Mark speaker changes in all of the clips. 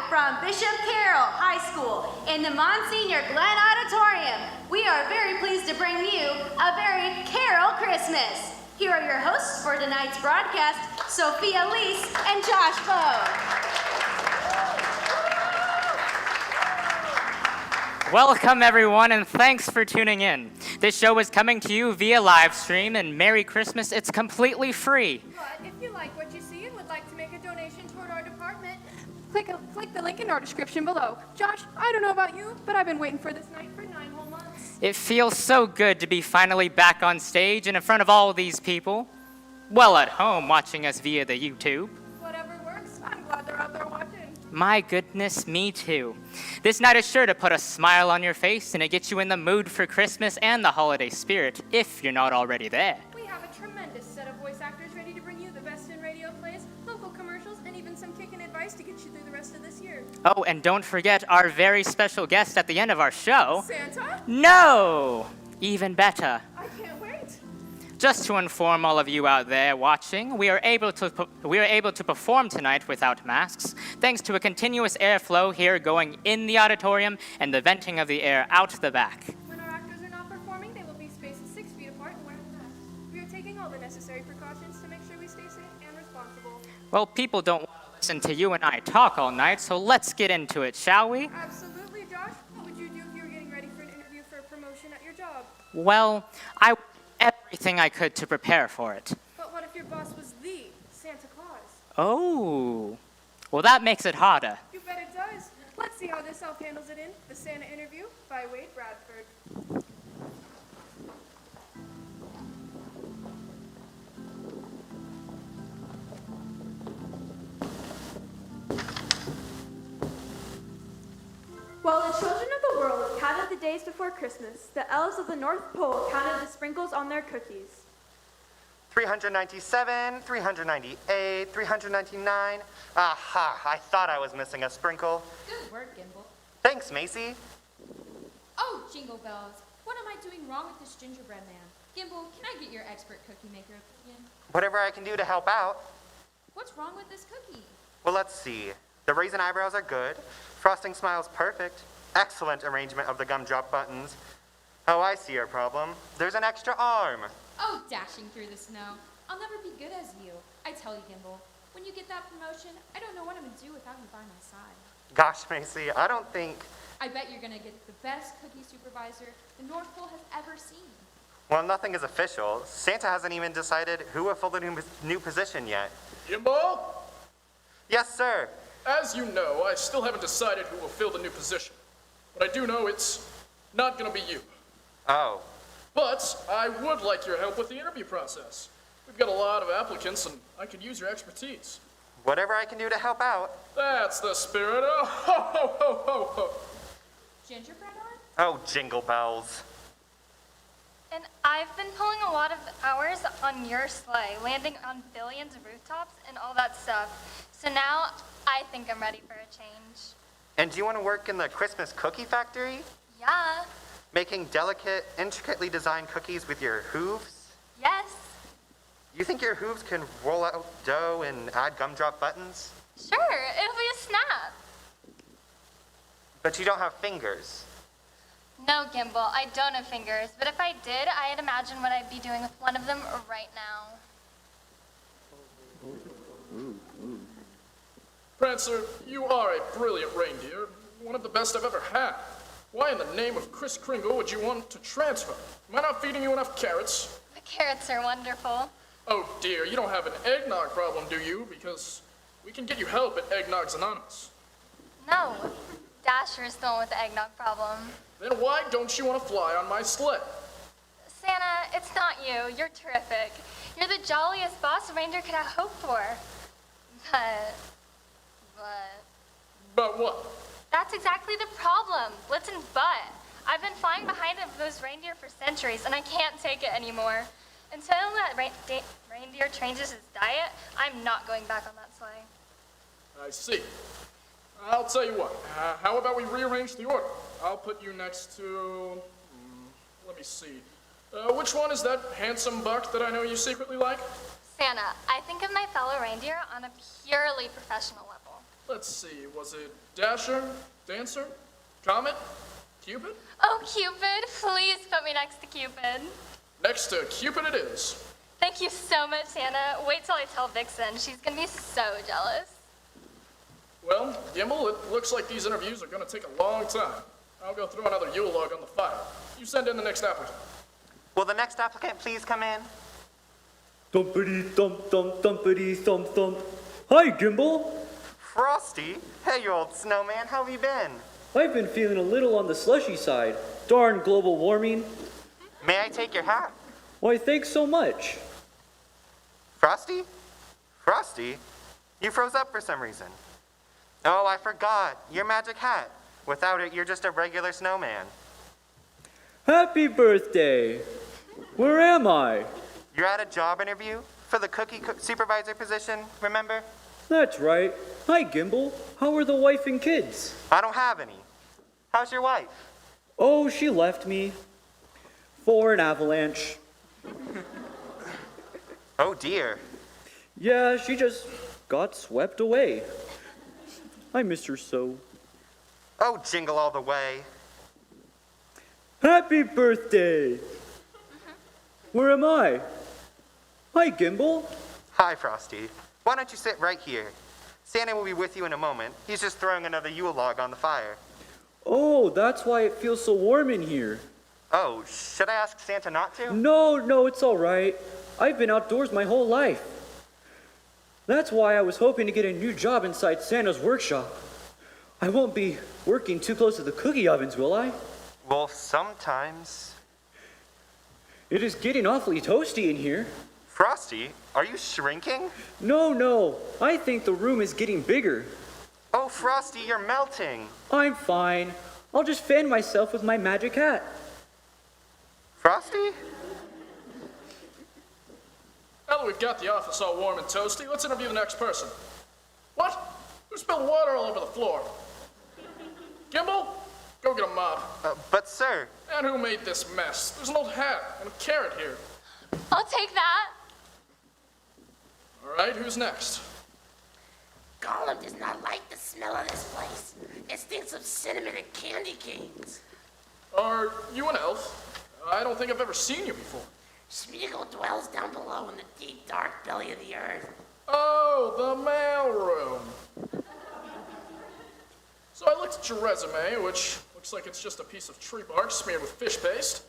Speaker 1: from Bishop Carroll High School in the Monsignor Glenn Auditorium, we are very pleased to bring you a very Carroll Christmas. Here are your hosts for tonight's broadcast, Sophia Leese and Josh Bowe.
Speaker 2: Welcome everyone, and thanks for tuning in. This show is coming to you via live stream, and Merry Christmas, it's completely free.
Speaker 3: But if you like what you see and would like to make a donation toward our department, click the link in our description below. Josh, I don't know about you, but I've been waiting for this night for 9 whole months.
Speaker 2: It feels so good to be finally back on stage and in front of all these people. Well, at home watching us via the YouTube.
Speaker 3: Whatever works, I'm glad they're out there watching.
Speaker 2: My goodness, me too. This night is sure to put a smile on your face, and it gets you in the mood for Christmas and the holiday spirit, if you're not already there.
Speaker 3: We have a tremendous set of voice actors ready to bring you the best in radio plays, local commercials, and even some kickin' advice to get you through the rest of this year.
Speaker 2: Oh, and don't forget our very special guest at the end of our show.
Speaker 3: Santa?
Speaker 2: No! Even better.
Speaker 3: I can't wait.
Speaker 2: Just to inform all of you out there watching, we are able to perform tonight without masks, thanks to a continuous airflow here going in the auditorium and the venting of the air out the back.
Speaker 3: When our actors are not performing, they will be spaced 6 feet apart and wearing masks. We are taking all the necessary precautions to make sure we stay safe and responsible.
Speaker 2: Well, people don't want to listen to you and I talk all night, so let's get into it, shall we?
Speaker 3: Absolutely, Josh. What would you do if you were getting ready for an interview for a promotion at your job?
Speaker 2: Well, I would do everything I could to prepare for it.
Speaker 3: But what if your boss was the Santa Claus?
Speaker 2: Oh, well, that makes it harder.
Speaker 3: You bet it does. Let's see how this elf handles it in The Santa Interview by Wade Bradford.
Speaker 4: While the children of the world counted the days before Christmas, the elves of the North Pole counted the sprinkles on their cookies.
Speaker 5: 397, 398, 399. Aha, I thought I was missing a sprinkle.
Speaker 6: Good work, Gimbal.
Speaker 5: Thanks, Macy.
Speaker 6: Oh, jingle bells. What am I doing wrong with this gingerbread man? Gimbal, can I get your expert cookie maker opinion?
Speaker 5: Whatever I can do to help out.
Speaker 6: What's wrong with this cookie?
Speaker 5: Well, let's see. The raisin eyebrows are good. Frosting smile's perfect. Excellent arrangement of the gumdrop buttons. Oh, I see your problem. There's an extra arm.
Speaker 6: Oh, dashing through the snow. I'll never be good as you. I tell you, Gimbal, when you get that promotion, I don't know what I'm going to do without you by my side.
Speaker 5: Gosh, Macy, I don't think...
Speaker 6: I bet you're going to get the best cookie supervisor the North Pole has ever seen.
Speaker 5: Well, nothing is official. Santa hasn't even decided who will fill the new position yet.
Speaker 7: Gimbal?
Speaker 5: Yes, sir.
Speaker 7: As you know, I still haven't decided who will fill the new position. But I do know it's not going to be you.
Speaker 5: Oh.
Speaker 7: But I would like your help with the interview process. We've got a lot of applicants, and I could use your expertise.
Speaker 5: Whatever I can do to help out.
Speaker 7: That's the spirit. Oh, ho, ho, ho, ho, ho.
Speaker 6: Gingerbread on?
Speaker 5: Oh, jingle bells.
Speaker 8: And I've been pulling a lot of hours on your sleigh, landing on billions of rooftops and all that stuff. So now I think I'm ready for a change.
Speaker 5: And do you want to work in the Christmas cookie factory?
Speaker 8: Yeah.
Speaker 5: Making delicate, intricately designed cookies with your hooves?
Speaker 8: Yes.
Speaker 5: You think your hooves can roll out dough and add gumdrop buttons?
Speaker 8: Sure, it'll be a snap.
Speaker 5: But you don't have fingers.
Speaker 8: No, Gimbal, I don't have fingers, but if I did, I'd imagine what I'd be doing with one of them right now.
Speaker 7: Prancer, you are a brilliant reindeer, one of the best I've ever had. Why in the name of Kris Kringle would you want to transfer? Am I not feeding you enough carrots?
Speaker 8: The carrots are wonderful.
Speaker 7: Oh dear, you don't have an eggnog problem, do you? Because we can get you help at Eggnogs Anonymous.
Speaker 8: No, Dasher is the one with the eggnog problem.
Speaker 7: Then why don't you want to fly on my sled?
Speaker 8: Santa, it's not you. You're terrific. You're the jolliest boss a reindeer could have hoped for. But...
Speaker 7: But what?
Speaker 8: That's exactly the problem. Listen, but I've been flying behind those reindeer for centuries, and I can't take it anymore. Until that reindeer changes his diet, I'm not going back on that sleigh.
Speaker 7: I see. I'll tell you what. How about we rearrange the order? I'll put you next to... let me see. Which one is that handsome buck that I know you secretly like?
Speaker 8: Santa, I think of my fellow reindeer on a purely professional level.
Speaker 7: Let's see, was it Dasher, Dancer, Comet, Cupid?
Speaker 8: Oh, Cupid, please put me next to Cupid.
Speaker 7: Next to Cupid it is.
Speaker 8: Thank you so much, Santa. Wait till I tell Vixen. She's gonna be so jealous.
Speaker 7: Well, Gimbal, it looks like these interviews are gonna take a long time. I'll go throw another Yule log on the fire. You send in the next applicant.
Speaker 5: Will the next applicant please come in?
Speaker 9: Thumpity thump thump thumpity thump thump. Hi, Gimbal.
Speaker 5: Frosty? Hey, you old snowman, how have you been?
Speaker 9: I've been feeling a little on the slushy side. Darn global warming.
Speaker 5: May I take your hat?
Speaker 9: Why, thanks so much.
Speaker 5: Frosty? Frosty? You froze up for some reason. Oh, I forgot. Your magic hat. Without it, you're just a regular snowman.
Speaker 9: Happy birthday. Where am I?
Speaker 5: You're at a job interview for the cookie supervisor position, remember?
Speaker 9: That's right. Hi, Gimbal. How are the wife and kids?
Speaker 5: I don't have any. How's your wife?
Speaker 9: Oh, she left me. For an avalanche.
Speaker 5: Oh dear.
Speaker 9: Yeah, she just got swept away. I miss her so.
Speaker 5: Oh, jingle all the way.
Speaker 9: Happy birthday! Where am I? Hi, Gimbal.
Speaker 5: Hi, Frosty. Why don't you sit right here? Santa will be with you in a moment. He's just throwing another Yule log on the fire.
Speaker 9: Oh, that's why it feels so warm in here.
Speaker 5: Oh, should I ask Santa not to?
Speaker 9: No, it's all right. I've been outdoors my whole life. That's why I was hoping to get a new job inside Santa's workshop. I won't be working too close to the cookie ovens, will I?
Speaker 5: Well, sometimes.
Speaker 9: It is getting awfully toasty in here.
Speaker 5: Frosty, are you shrinking?
Speaker 9: No, I think the room is getting bigger.
Speaker 5: Oh, Frosty, you're melting.
Speaker 9: I'm fine. I'll just fan myself with my magic hat.
Speaker 5: Frosty?
Speaker 7: Now that we've got the office all warm and toasty, let's interview the next person. What? Who spilled water all over the floor? Gimbal? Go get a mop.
Speaker 5: But sir.
Speaker 7: And who made this mess? There's an old hat and a carrot here.
Speaker 8: I'll take that.
Speaker 7: All right, who's next?
Speaker 10: Gollum does not like the smell of this place. It stinks of cinnamon and candy canes.
Speaker 7: Are you an elf? I don't think I've ever seen you before.
Speaker 10: Smeagol dwells down below in the deep, dark belly of the earth.
Speaker 7: Oh, the mail room. So I looked at your resume, which looks like it's just a piece of tree bark smeared with fish paste.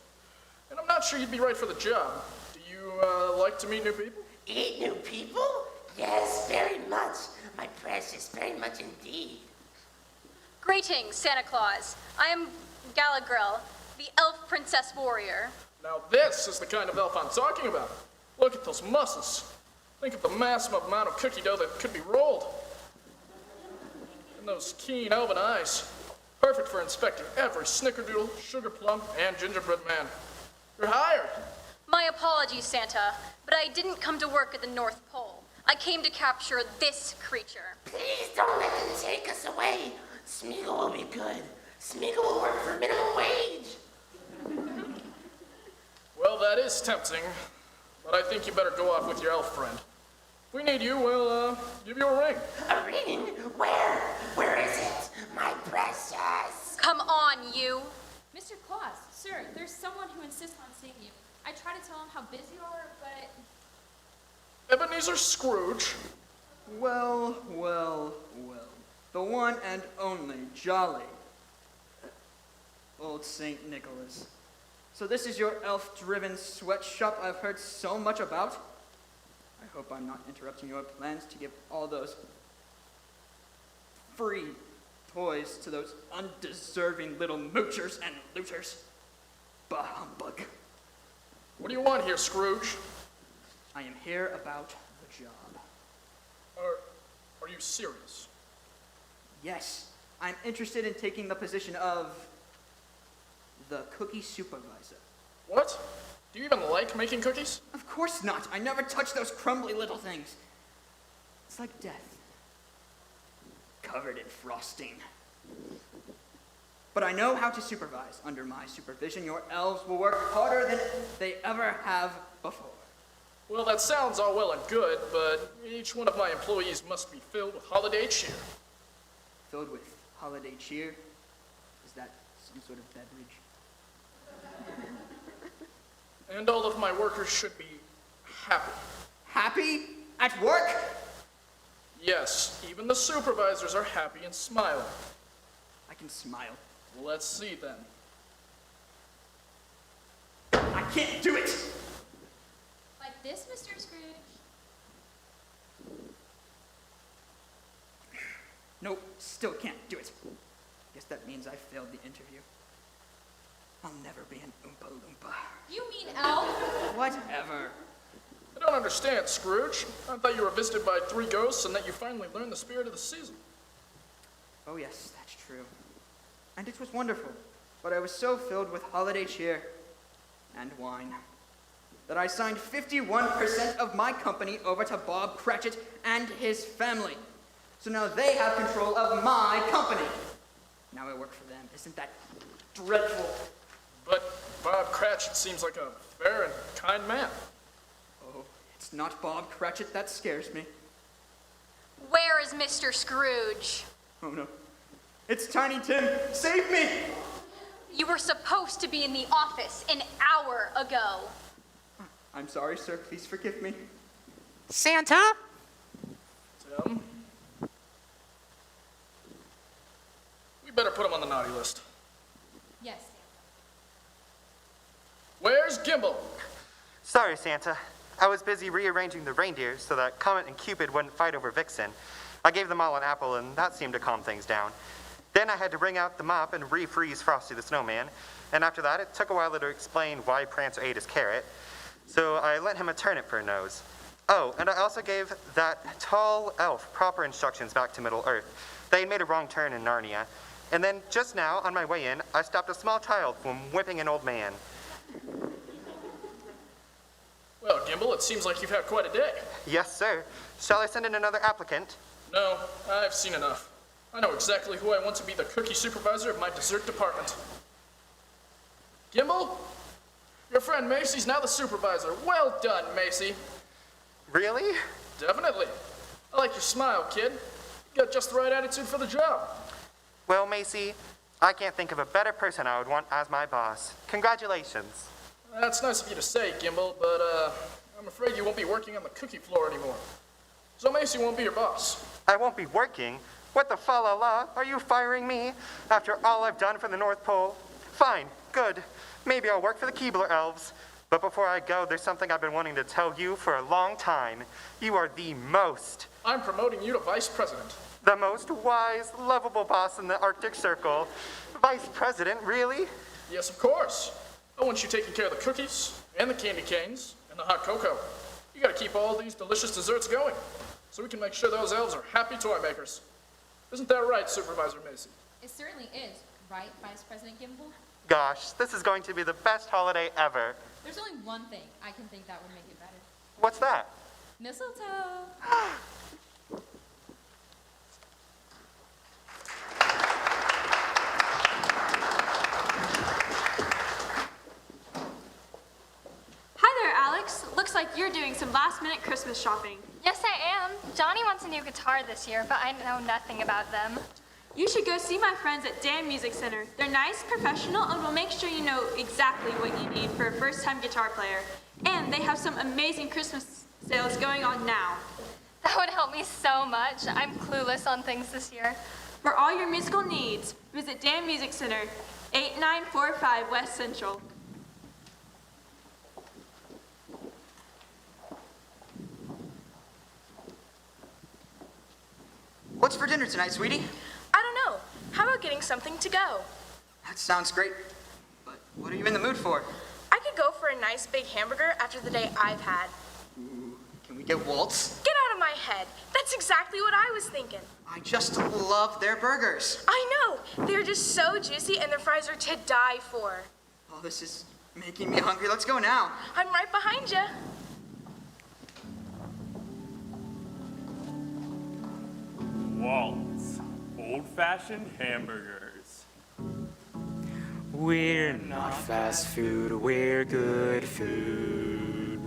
Speaker 7: And I'm not sure you'd be right for the job. Do you like to meet new people?
Speaker 10: Eat new people? Yes, very much. My precious, very much indeed.
Speaker 1: Greetings, Santa Claus. I am Galadriel, the elf princess warrior.
Speaker 7: Now this is the kind of elf I'm talking about. Look at those muscles. Think of the massive amount of cookie dough that could be rolled. And those keen elven eyes. Perfect for inspecting every snickerdoodle, sugar plum, and gingerbread man. You're hired.
Speaker 1: My apologies, Santa, but I didn't come to work at the North Pole. I came to capture this creature.
Speaker 10: Please don't let them take us away. Smeagol will be good. Smeagol will work for minimum wage.
Speaker 7: Well, that is tempting, but I think you better go off with your elf friend. If we need you, we'll give you a ring.
Speaker 10: A ring? Where? Where is it? My precious.
Speaker 1: Come on, you.
Speaker 6: Mr. Claus, sir, there's someone who insists on seeing you. I try to tell him how busy you are, but...
Speaker 7: Ebenezer Scrooge.
Speaker 11: Well. The one and only jolly old St. Nicholas. So this is your elf-driven sweatshop I've heard so much about? I hope I'm not interrupting your plans to give all those free toys to those undeserving little moochers and looters. Bah humbug.
Speaker 7: What do you want here, Scrooge?
Speaker 11: I am here about the job.
Speaker 7: Are you serious?
Speaker 11: Yes, I'm interested in taking the position of the cookie supervisor.
Speaker 7: What? Do you even like making cookies?
Speaker 11: Of course not. I never touch those crumbly little things. It's like death. Covered in frosting. But I know how to supervise. Under my supervision, your elves will work harder than they ever have before.
Speaker 7: Well, that sounds all well and good, but each one of my employees must be filled with holiday cheer.
Speaker 11: filled with holiday cheer. Is that some sort of beverage?
Speaker 7: And all of my workers should be happy.
Speaker 11: Happy? At work?
Speaker 7: Yes, even the supervisors are happy and smiling.
Speaker 11: I can smile.
Speaker 7: Let's see then.
Speaker 11: I can't do it!
Speaker 6: Like this, Mr. Scrooge?
Speaker 11: Nope, still can't do it. Guess that means I failed the interview. I'll never be an Oompa Loompa.
Speaker 6: You mean elf?
Speaker 11: Whatever.
Speaker 7: I don't understand, Scrooge. I thought you were visited by 3 ghosts and that you finally learned the spirit of the season.
Speaker 11: Oh yes, that's true. And it was wonderful. But I was so filled with holiday cheer and wine that I signed 51% of my company over to Bob Cratchit and his family. So now they have control of my company. Now I work for them. Isn't that dreadful?
Speaker 7: But Bob Cratchit seems like a fair and kind man.
Speaker 11: Oh, it's not Bob Cratchit that scares me.
Speaker 1: Where is Mr. Scrooge?
Speaker 11: Oh no. It's Tiny Tim. Save me!
Speaker 1: You were supposed to be in the office an hour ago.
Speaker 11: I'm sorry, sir. Please forgive me.
Speaker 2: Santa?
Speaker 7: Tim? We better put him on the naughty list.
Speaker 6: Yes,
Speaker 7: Where's Gimbal?
Speaker 5: Sorry, Santa. I was busy rearranging the reindeer so that Comet and Cupid wouldn't fight over Vixen. I gave them all an apple, and that seemed to calm things down. Then I had to bring out the mop and refreeze Frosty the Snowman, and after that, it took a while to explain why Prancer ate his carrot, so I lent him a turnip for a nose. Oh, and I also gave that tall elf proper instructions back to Middle-earth. They had made a wrong turn in Narnia. And then, just now, on my way in, I stopped a small child from whipping an old man.
Speaker 7: Well, Gimbal, it seems like you've had quite a day.
Speaker 5: Yes, sir. Shall I send in another applicant?
Speaker 7: No, I've seen enough. I know exactly who I want to be the cookie supervisor of my dessert department. Gimbal? Your friend Macy's now the supervisor. Well done, Macy.
Speaker 5: Really?
Speaker 7: Definitely. I like your smile, kid. You got just the right attitude for the job.
Speaker 5: Well, Macy, I can't think of a better person I would want as my boss. Congratulations.
Speaker 7: That's nice of you to say, Gimbal, but I'm afraid you won't be working on the cookie floor anymore. So Macy won't be your boss.
Speaker 5: I won't be working? What the fa-la-la? Are you firing me? After all I've done for the North Pole? Fine, good. Maybe I'll work for the Keebler Elves. But before I go, there's something I've been wanting to tell you for a long time. You are the most.
Speaker 7: I'm promoting you to vice president.
Speaker 5: The most wise, lovable boss in the Arctic Circle. Vice president, really?
Speaker 7: Yes, of course. I want you taking care of the cookies, and the candy canes, and the hot cocoa. You gotta keep all these delicious desserts going, so we can make sure those elves are happy toy makers. Isn't that right, Supervisor Macy?
Speaker 6: It certainly is, right, Vice President Gimbal?
Speaker 5: Gosh, this is going to be the best holiday ever.
Speaker 6: There's only one thing I can think that would make it better.
Speaker 5: What's that?
Speaker 6: Mistletoe.
Speaker 4: Hi there, Alex. Looks like you're doing some last-minute Christmas shopping.
Speaker 8: Yes, I am. Johnny wants a new guitar this year, but I know nothing about them.
Speaker 4: You should go see my friends at Dan Music Center. They're nice, professional, and will make sure you know exactly what you need for a first-time guitar player. And they have some amazing Christmas sales going on now.
Speaker 8: That would help me so much. I'm clueless on things this year.
Speaker 4: For all your musical needs, visit Dan Music Center, 8945 West Central.
Speaker 11: What's for dinner tonight, sweetie?
Speaker 12: I don't know. How about getting something to go?
Speaker 11: That sounds great. But what are you in the mood for?
Speaker 12: I could go for a nice big hamburger after the day I've had.
Speaker 11: Ooh, can we get Waltz?
Speaker 12: Get out of my head. That's exactly what I was thinking.
Speaker 11: I just love their burgers.
Speaker 12: I know. They're just so juicy and their fries are to die for.
Speaker 11: Oh, this is making me hungry. Let's go now.
Speaker 12: I'm right behind you.
Speaker 13: Waltz, old-fashioned hamburgers.
Speaker 2: We're not fast food, we're good food.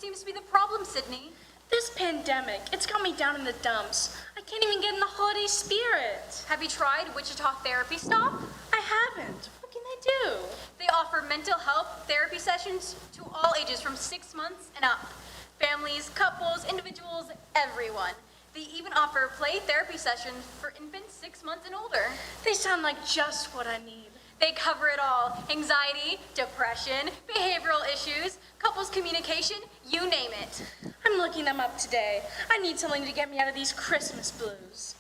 Speaker 4: seems to be the problem, Sydney?
Speaker 14: This pandemic, it's got me down in the dumps. I can't even get in the holiday spirit.
Speaker 4: Have you tried Wichita Therapy Stop?
Speaker 14: I haven't. What can they do?
Speaker 4: They offer mental health therapy sessions to all ages from 6 months and up. Families, couples, individuals, everyone. They even offer play therapy sessions for infants 6 months and older.
Speaker 14: They sound like just what I need.
Speaker 4: They cover it all. Anxiety, depression, behavioral issues, couples communication, you name it.
Speaker 14: I'm looking them up today. I need something to get me out of these Christmas blues.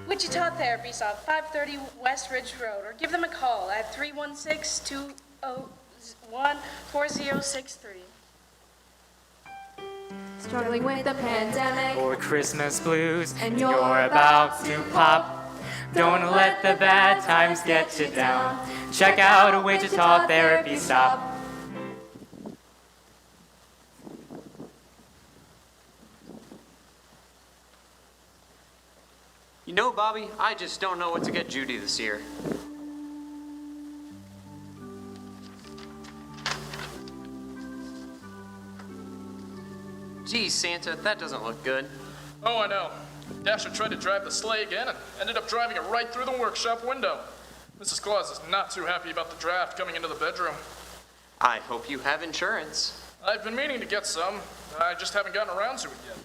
Speaker 14: Wichita Therapy Stop, 530 West Ridge Road, or give them a call at 316-201-4063.
Speaker 3: Struggling with the pandemic.
Speaker 2: Or Christmas blues, and you're about to pop. Don't let the bad times get you down. Check out a Wichita Therapy Stop.
Speaker 15: You know, Bobby, I just don't know what to get Judy this year. Geez, Santa, that doesn't look good.
Speaker 7: Oh, I know. Dasher tried to drive the sleigh again and ended up driving it right through the workshop window. Mrs. Claus is not too happy about the draft coming into the bedroom.
Speaker 15: I hope you have insurance.
Speaker 7: I've been meaning to get some. I just haven't gotten around to it yet.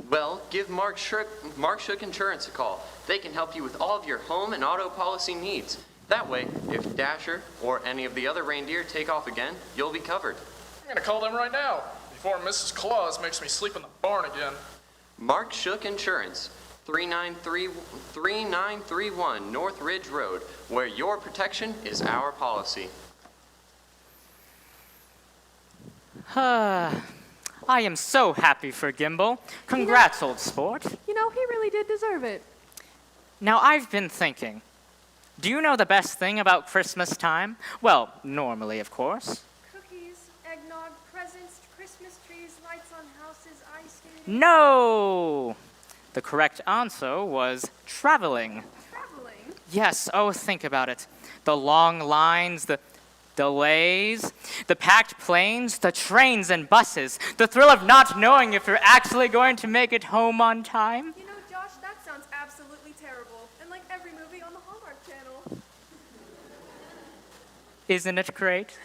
Speaker 15: Well, give Mark Shook Insurance a call. They can help you with all of your home and auto policy needs. That way, if Dasher or any of the other reindeer take off again, you'll be covered.
Speaker 7: I'm gonna call them right now, before Mrs. Claus makes me sleep in the barn again.
Speaker 15: Mark Shook Insurance, 3931 North Ridge Road, where your protection is our policy.
Speaker 2: I am so happy for Gimbal. Congrats, old sport.
Speaker 3: You know, he really did deserve it.
Speaker 2: Now, I've been thinking, do you know the best thing about Christmas time? Well, normally, of course.
Speaker 3: Cookies, eggnog, presents, Christmas trees, lights on houses, ice skating.
Speaker 2: No! The correct answer was traveling.
Speaker 3: Traveling?
Speaker 2: Yes, oh, think about it. The long lines, the delays, the packed planes, the trains and buses, the thrill of not knowing if you're actually going to make it home on time.
Speaker 3: You know, Josh, that sounds absolutely terrible. And like every movie on the Hallmark Channel.
Speaker 2: Isn't it great?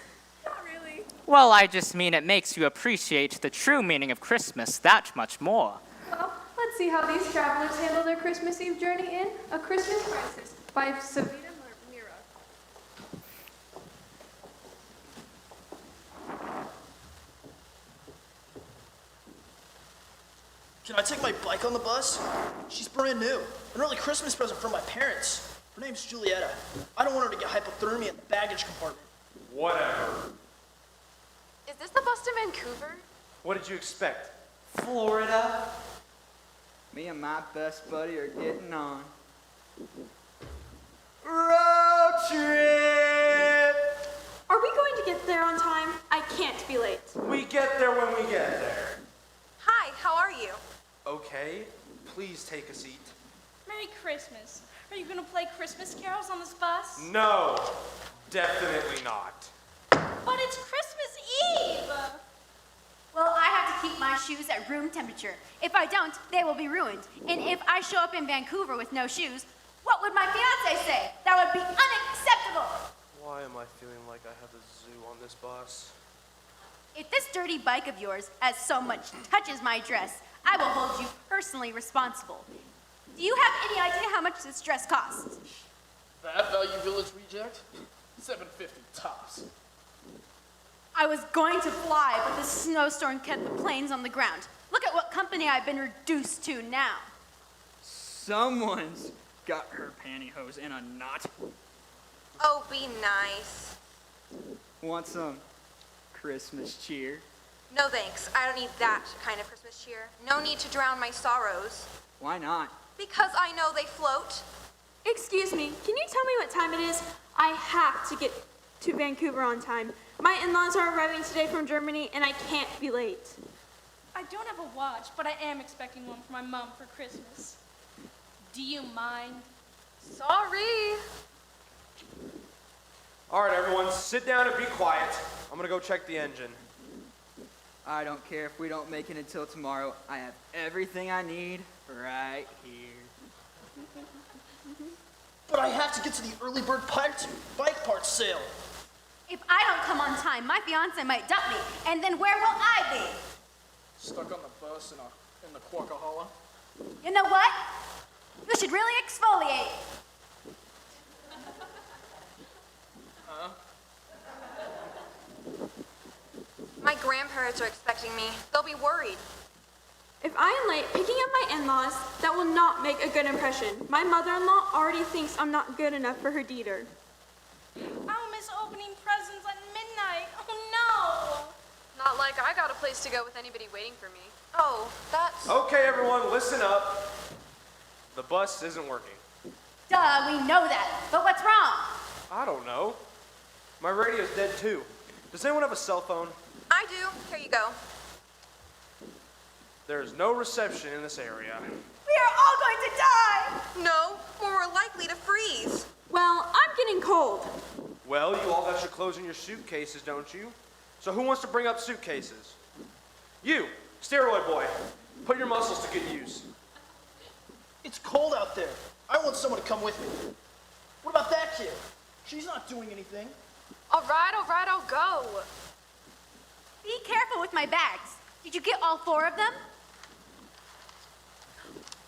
Speaker 3: Not really.
Speaker 2: Well, I just mean it makes you appreciate the true meaning of Christmas that much more.
Speaker 3: Well, let's see how these travelers handle their Christmas Eve journey in A Christmas Crisis by Savita Mira.
Speaker 16: Can I take my bike on the bus? She's brand new. An early Christmas present from my parents. Her name's Julietta. I don't want her to get hypothermia in the baggage compartment.
Speaker 13: Whatever.
Speaker 12: Is this the bus to Vancouver?
Speaker 17: What did you expect? Florida?
Speaker 11: Me and my best buddy are getting on.
Speaker 10: Road trip!
Speaker 4: Are we going to get there on time? I can't be late.
Speaker 17: We get there when we get there.
Speaker 12: Hi, how are you?
Speaker 17: Okay, please take a seat.
Speaker 14: Merry Christmas. Are you going to play Christmas carols on this bus?
Speaker 17: No, definitely not.
Speaker 14: But it's Christmas Eve!
Speaker 1: Well, I have to keep my shoes at room temperature. If I don't, they will be ruined. And if I show up in Vancouver with no shoes, what would my fiance say? That would be unacceptable.
Speaker 17: Why am I feeling like I have a zoo on this bus?
Speaker 1: If this dirty bike of yours as so much touches my dress, I will hold you personally responsible. Do you have any idea how much this dress costs?
Speaker 7: That Value Village reject? $7.50 tops.
Speaker 1: I was going to fly, but the snowstorm kept the planes on the ground. Look at what company I've been reduced to now.
Speaker 11: Someone's got her pantyhose in a knot.
Speaker 12: Oh, be nice.
Speaker 11: Want some Christmas cheer?
Speaker 12: No thanks. I don't need that kind of Christmas cheer. No need to drown my sorrows.
Speaker 11: Why not?
Speaker 12: Because I know they float.
Speaker 4: Excuse me, can you tell me what time it is? I have to get to Vancouver on time. My in-laws are arriving today from Germany, and I can't be late.
Speaker 14: I don't have a watch, but I am expecting one for my mom for Christmas. Do you mind?
Speaker 12: Sorry.
Speaker 17: All right, everyone, sit down and be quiet. I'm gonna go check the engine.
Speaker 11: I don't care if we don't make it until tomorrow. I have everything I need right here.
Speaker 16: But I have to get to the early bird bike parts sale.
Speaker 1: If I don't come on time, my fiance might dump me, and then where will I be?
Speaker 7: Stuck on the bus in the Quackaholla.
Speaker 1: You know what? You should really exfoliate.
Speaker 7: Huh?
Speaker 12: My grandparents are expecting me. They'll be worried.
Speaker 18: If I am late picking up my in-laws, that will not make a good impression. My mother-in-law already thinks I'm not good enough for her Dieter.
Speaker 14: I'll miss opening presents at midnight. Oh no!
Speaker 4: Not like I got a place to go with anybody waiting for me.
Speaker 12: Oh, that's...
Speaker 17: Okay, everyone, listen up. The bus isn't working.
Speaker 1: Duh, we know that. But what's wrong?
Speaker 17: I don't know. My radio's dead too. Does anyone have a cell phone?
Speaker 12: I do. Here you go.
Speaker 17: There's no reception in this area.
Speaker 1: We are all going to die!
Speaker 12: No, we're likely to freeze.
Speaker 18: Well, I'm getting cold.
Speaker 17: Well, you all got your clothes in your suitcases, don't you? So who wants to bring up suitcases? You, steroid boy, put your muscles to good use.
Speaker 16: It's cold out there. I want someone to come with me. What about that kid? She's not doing anything.
Speaker 4: All right, I'll go.
Speaker 1: Be careful with my bags. Did you get all 4 of them?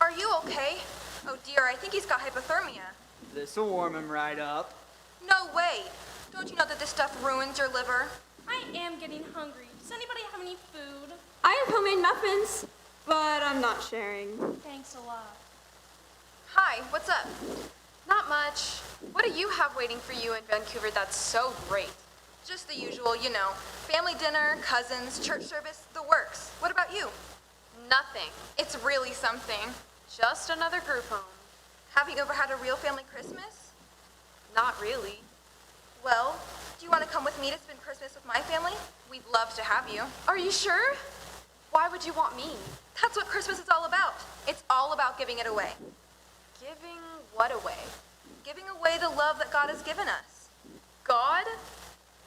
Speaker 12: Are you okay? Oh dear, I think he's got hypothermia.
Speaker 11: This'll warm him right up.
Speaker 12: No way. Don't you know that this stuff ruins your liver?
Speaker 14: I am getting hungry. Does anybody have any food?
Speaker 18: I have homemade muffins, but I'm not sharing.
Speaker 14: Thanks a lot.
Speaker 12: Hi, what's up?
Speaker 4: Not much. What do you have waiting for you in Vancouver that's so great?
Speaker 12: Just the usual, you know. Family dinner, cousins, church service, the works. What about you?
Speaker 4: Nothing.
Speaker 12: It's really something.
Speaker 4: Just another group home.
Speaker 12: Have you ever had a real family Christmas?
Speaker 4: Not really.
Speaker 12: Well, do you want to come with me to spend Christmas with my family? We'd love to have you.
Speaker 4: Are you sure? Why would you want me?
Speaker 12: That's what Christmas is all about. It's all about giving it away.
Speaker 4: Giving what away?
Speaker 12: Giving away the love that God has given us.
Speaker 4: God?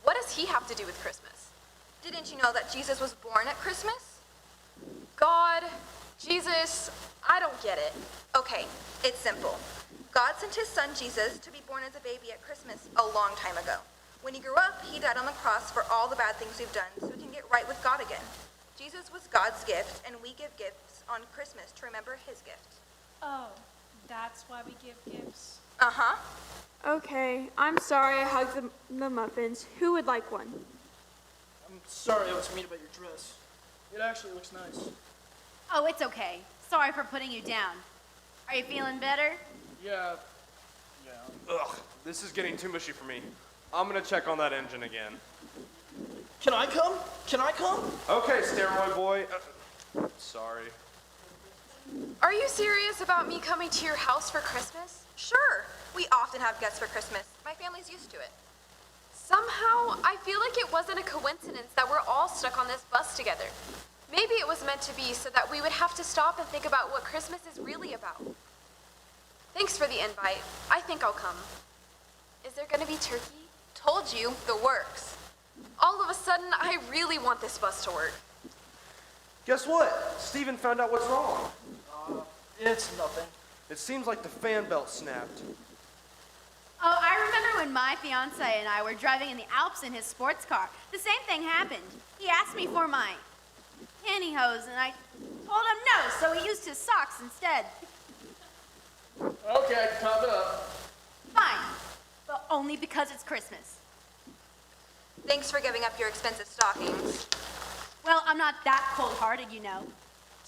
Speaker 4: What does he have to do with Christmas?
Speaker 12: Didn't you know that Jesus was born at Christmas?
Speaker 4: God, Jesus, I don't get it.
Speaker 12: Okay, it's simple. God sent his son Jesus to be born as a baby at Christmas a long time ago. When he grew up, he died on the cross for all the bad things we've done so we can get right with God again. Jesus was God's gift, and we give gifts on Christmas to remember his gift.
Speaker 14: Oh, that's why we give gifts.
Speaker 12: Uh-huh.
Speaker 18: Okay, I'm sorry I hugged the muffins. Who would like one?
Speaker 16: I'm sorry I was mean about your dress. It actually looks nice.
Speaker 1: Oh, it's okay. Sorry for putting you down. Are you feeling better?
Speaker 7: Yeah.
Speaker 17: Ugh, this is getting too mushy for me. I'm gonna check on that engine again.
Speaker 16: Can I come? Can I come?
Speaker 17: Okay, steroid boy. Sorry.
Speaker 4: Are you serious about me coming to your house for Christmas?
Speaker 12: Sure. We often have guests for Christmas. My family's used to it.
Speaker 4: Somehow, I feel like it wasn't a coincidence that we're all stuck on this bus together. Maybe it was meant to be so that we would have to stop and think about what Christmas is really about. Thanks for the invite. I think I'll come. Is there gonna be turkey?
Speaker 12: Told you, the works.
Speaker 4: All of a sudden, I really want this bus to work.
Speaker 17: Guess what? Steven found out what's wrong.
Speaker 16: It's nothing.
Speaker 17: It seems like the fan belt snapped.
Speaker 1: Oh, I remember when my fiance and I were driving in the Alps in his sports car. The same thing happened. He asked me for my pantyhose, and I told him no, so he used his socks instead.
Speaker 7: Okay, pop it up.
Speaker 1: Fine, but only because it's Christmas.
Speaker 12: Thanks for giving up your expensive stockings.
Speaker 1: Well, I'm not that cold-hearted, you know.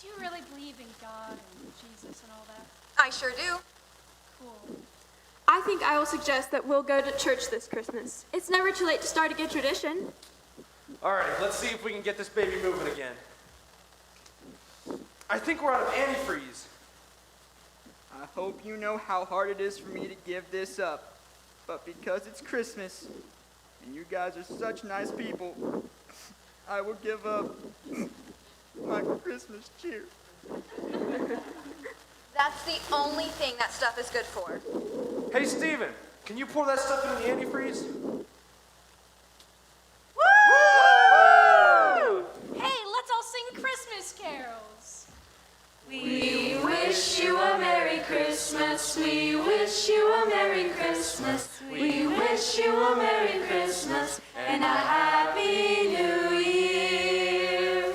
Speaker 14: Do you really believe in God and Jesus and all that?
Speaker 12: I sure do.
Speaker 14: Cool.
Speaker 18: I think I will suggest that we'll go to church this Christmas. It's never too late to start a good tradition.
Speaker 17: Alrighty, let's see if we can get this baby moving again. I think we're out of antifreeze.
Speaker 11: I hope you know how hard it is for me to give this up. But because it's Christmas, and you guys are such nice people, I will give up my Christmas cheer.
Speaker 12: That's the only thing that stuff is good for.
Speaker 17: Hey, Steven, can you pour that stuff into the antifreeze?
Speaker 1: Woo! Hey,
Speaker 19: and a Happy New Year.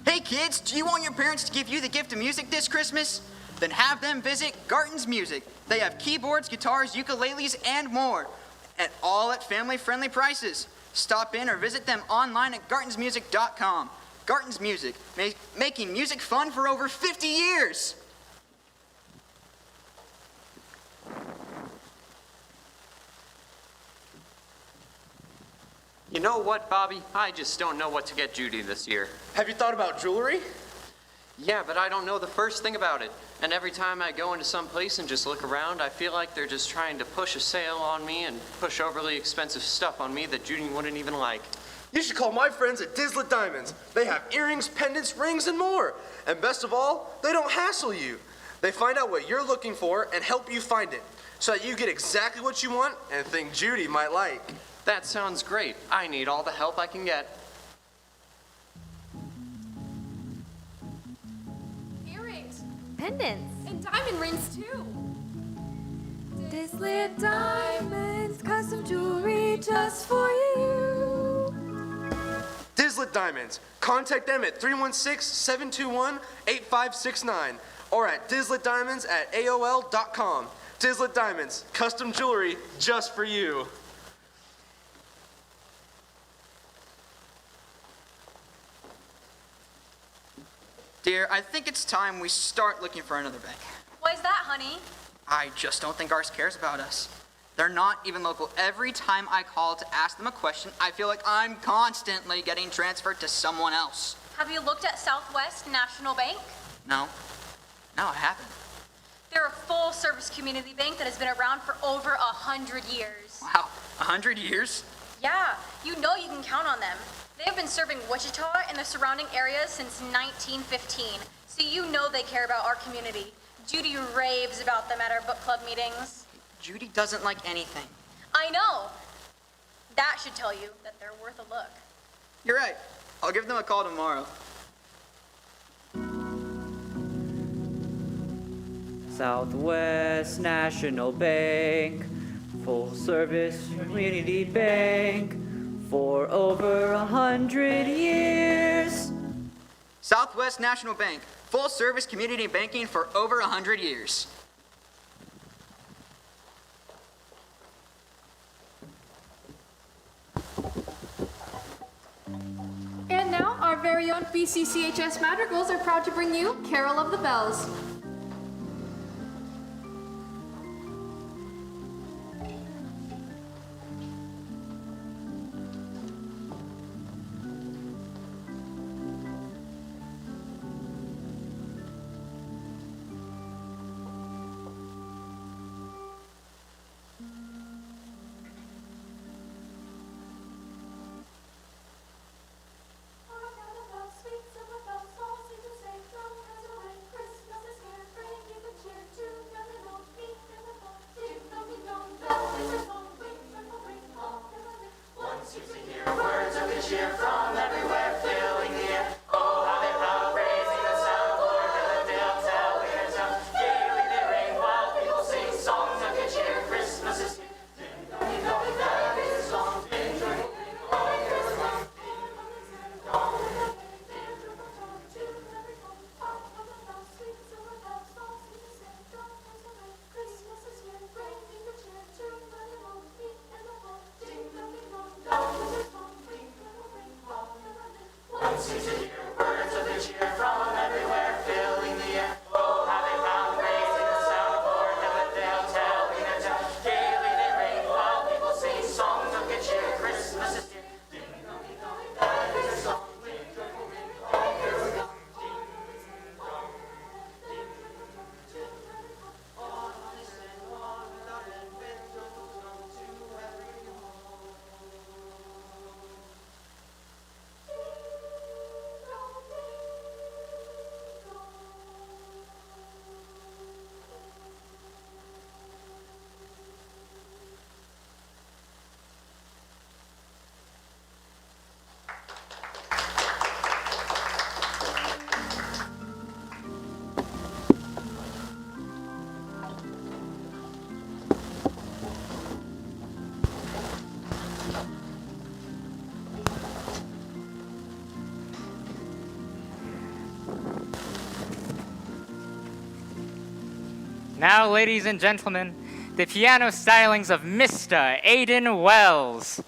Speaker 11: Hey kids, do you want your parents to give you the gift of music this Christmas? Then have them visit Garton's Music. They have keyboards, guitars, ukuleles, and more, and all at family-friendly prices. Stop in or visit them online at gartonsmusic.com. Garton's Music, making music fun for over 50 years.
Speaker 15: You know what, Bobby? I just don't know what to get Judy this year.
Speaker 17: Have you thought about jewelry?
Speaker 15: Yeah, but I don't know the first thing about it. And every time I go into some place and just look around, I feel like they're just trying to push a sale on me and push overly expensive stuff on me that Judy wouldn't even like.
Speaker 17: You should call my friends at Dislet Diamonds. They have earrings, pendants, rings, and more. And best of all, they don't hassle you. They find out what you're looking for and help you find it, so that you get exactly what you want and think Judy might like.
Speaker 15: That sounds great. I need all the help I can get.
Speaker 3: Earrings.
Speaker 1: Pendants.
Speaker 3: And diamond rings, too.
Speaker 19: Dislet Diamonds, custom jewelry just for you.
Speaker 17: Dislet Diamonds. Contact them at 316-721-8569 or at disletdiamonds@aol.com. Dislet Diamonds, custom jewelry just for you.
Speaker 11: Dear, I think it's time we start looking for another bank.
Speaker 4: Why is that, honey?
Speaker 11: I just don't think ours cares about us. They're not even local. Every time I call to ask them a question, I feel like I'm constantly getting transferred to someone else.
Speaker 4: Have you looked at Southwest National Bank?
Speaker 11: No, I haven't.
Speaker 4: They're a full-service community bank that has been around for over 100 years.
Speaker 11: Wow, 100 years?
Speaker 4: Yeah, you know you can count on them. They have been serving Wichita and the surrounding areas since 1915, so you know they care about our community. Judy raves about them at our book club meetings.
Speaker 11: Judy doesn't like anything.
Speaker 4: I know. That should tell you that they're worth a look.
Speaker 11: You're right. I'll give them a call tomorrow.
Speaker 9: Southwest National Bank, full service community bank for over 100 years.
Speaker 11: Southwest National Bank, full service community banking for over 100 years.
Speaker 3: And now, our very own BCCHS Madrigals are proud to bring you Carol of the Bells.
Speaker 19: Sweet summer bells all seem to say, don't pass away, Christmas is here.
Speaker 2: Now, ladies and gentlemen, the piano stylings of Mr. Aiden Wells.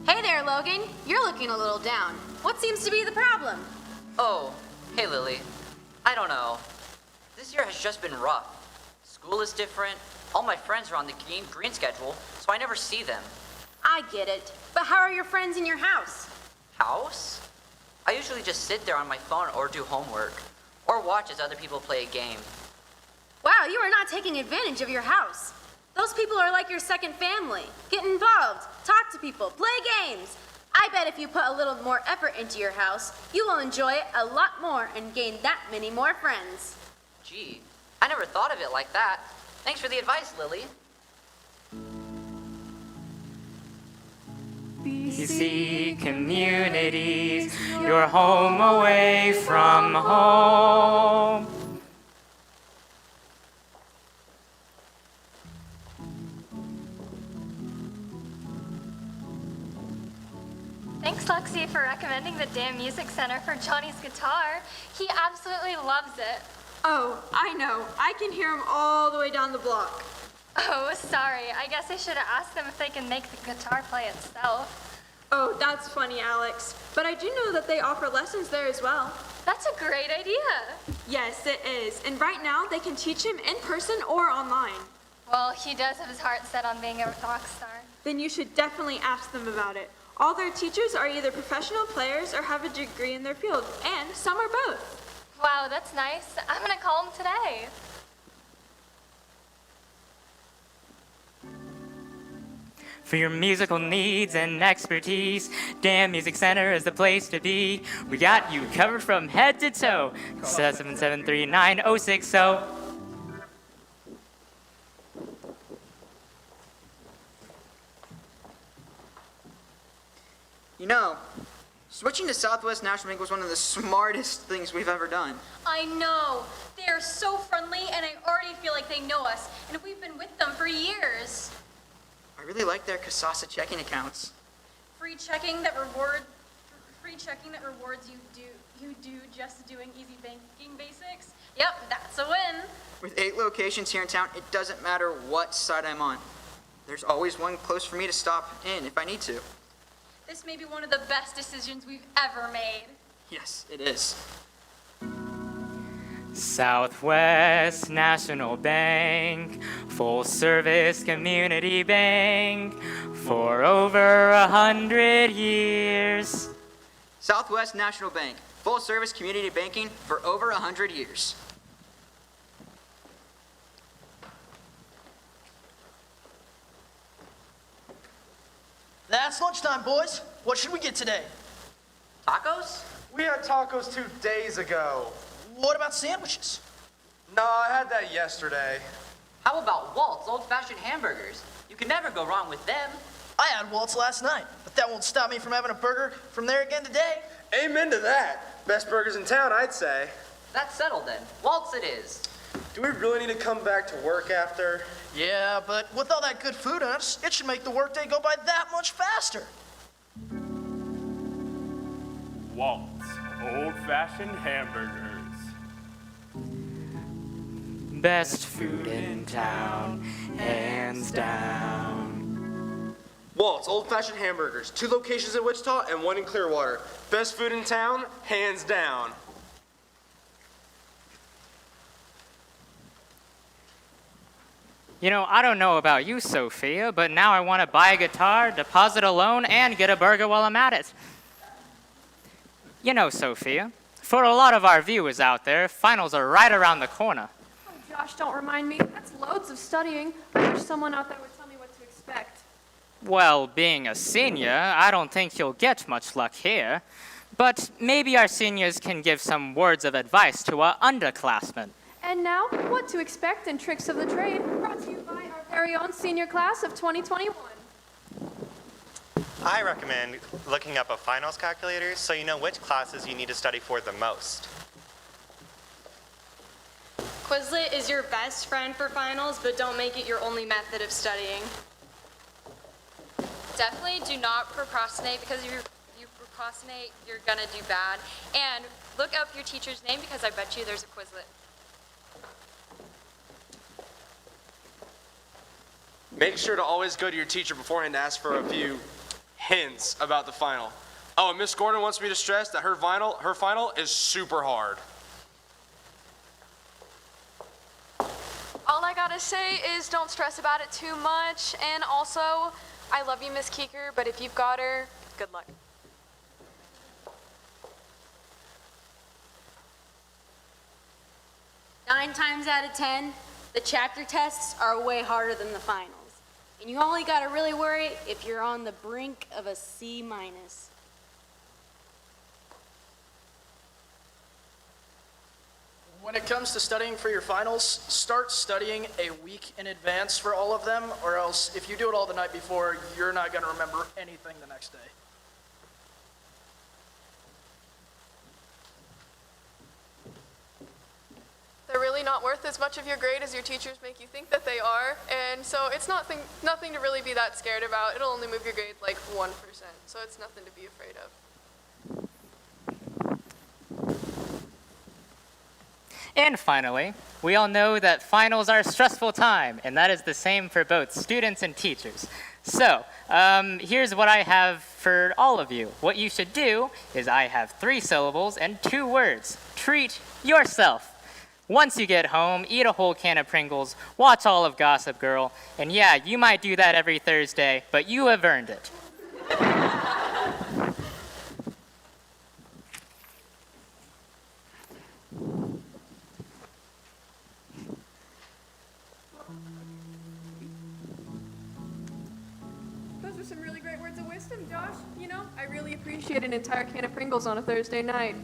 Speaker 1: Hey there, Logan. You're looking a little down. What seems to be the problem?
Speaker 20: Oh, hey Lily. I don't know. This year has just been rough. School is different. All my friends are on the green schedule, so I never see them.
Speaker 1: I get it. But how are your friends in your house?
Speaker 20: House? I usually just sit there on my phone or do homework, or watch as other people play a game.
Speaker 1: Wow, you are not taking advantage of your house. Those people are like your second family. Get involved, talk to people, play games. I bet if you put a little more effort into your house, you will enjoy it a lot more and gain that many more friends.
Speaker 20: Gee, I never thought of it like that. Thanks for the advice, Lily.
Speaker 2: BC communities, your home away from home.
Speaker 8: Thanks, Lexi, for recommending the Damn Music Center for Johnny's guitar. He absolutely loves it.
Speaker 18: Oh, I know. I can hear him all the way down the block.
Speaker 8: Oh, sorry. I guess I should have asked them if they can make the guitar play itself.
Speaker 18: Oh, that's funny, Alex. But I do know that they offer lessons there as well.
Speaker 8: That's a great idea.
Speaker 18: Yes, it is. And right now, they can teach him in person or online.
Speaker 8: Well, he does have his heart set on being a rock star.
Speaker 18: Then you should definitely ask them about it. All their teachers are either professional players or have a degree in their field, and some are both.
Speaker 8: Wow, that's nice. I'm gonna call him today.
Speaker 2: For your musical needs and expertise, Damn Music Center is the place to be. We got you covered from head to toe. 7739060.
Speaker 11: You know, switching to Southwest National Bank was one of the smartest things we've ever done.
Speaker 4: I know. They are so friendly, and I already feel like they know us, and we've been with them for years.
Speaker 11: I really like their Kasasa checking accounts.
Speaker 4: Free checking that rewards you do just doing easy banking basics. Yep, that's a win.
Speaker 11: With 8 locations here in town, it doesn't matter what side I'm on. There's always one close for me to stop in if I need to.
Speaker 4: This may be one of the best decisions we've ever made.
Speaker 11: Yes, it is.
Speaker 2: Southwest National Bank, full service community bank for over 100 years.
Speaker 11: Southwest National Bank, full service community banking for over 100 years.
Speaker 16: That's lunchtime, boys. What should we get today?
Speaker 20: Tacos?
Speaker 17: We had tacos 2 days ago.
Speaker 16: What about sandwiches?
Speaker 17: No, I had that yesterday.
Speaker 20: How about Walt's old-fashioned hamburgers? You can never go wrong with them.
Speaker 16: I had Walt's last night, but that won't stop me from having a burger from there again today.
Speaker 17: Amen to that. Best burgers in town, I'd say.
Speaker 20: That's settled then. Walt's it is.
Speaker 17: Do we really need to come back to work after?
Speaker 16: Yeah, but with all that good food on us, it should make the workday go by that much faster.
Speaker 13: Walt's old-fashioned hamburgers.
Speaker 2: Best food in town, hands down.
Speaker 17: Walt's old-fashioned hamburgers. 2 locations in Wichita and 1 in Clearwater. Best food in town, hands down.
Speaker 2: You know, I don't know about you, Sophia, but now I want to buy a guitar, deposit a loan, and get a burger while I'm at it. You know, Sophia, for a lot of our viewers out there, finals are right around the corner.
Speaker 3: Oh, Josh, don't remind me. That's loads of studying. I wish someone out there would tell me what to expect.
Speaker 2: Well, being a senior, I don't think you'll get much luck here. But maybe our seniors can give some words of advice to our underclassmen.
Speaker 3: And now, what to expect in Tricks of the Trade, brought to you by our very own senior class of 2021.
Speaker 5: I recommend looking up a finals calculator so you know which classes you need to study for the most.
Speaker 21: Quizlet is your best friend for finals, but don't make it your only method of studying.
Speaker 6: Definitely do not procrastinate, because if you procrastinate, you're gonna do bad. And look up your teacher's name, because I bet you there's a Quizlet.
Speaker 17: Make sure to always go to your teacher beforehand to ask for a few hints about the final. Oh, and Miss Gordon wants me to stress that her final is super hard.
Speaker 22: All I gotta say is don't stress about it too much, and also, I love you, Miss Keeker, but if you've got her, good luck.
Speaker 1: 9 times out of 10, the chapter tests are way harder than the finals. And you only got to really worry if you're on the brink of a C-.
Speaker 16: When it comes to studying for your finals, start studying a week in advance for all of them, or else if you do it all the night before, you're not going to remember anything the next day.
Speaker 22: They're really not worth as much of your grade as your teachers make you think that they are, and so it's nothing to really be that scared about. It'll only move your grade like 1%, so it's nothing to be afraid of.
Speaker 2: And finally, we all know that finals are a stressful time, and that is the same for both students and teachers. So, here's what I have for all of you. What you should do is I have 3 syllables and 2 words. Treat yourself. Once you get home, eat a whole can of Pringles, watch all of Gossip Girl, and yeah, you might do that every Thursday, but you have earned it.
Speaker 3: Those are some really great words of wisdom, Josh. You know, I really appreciate an entire can of Pringles on a Thursday night.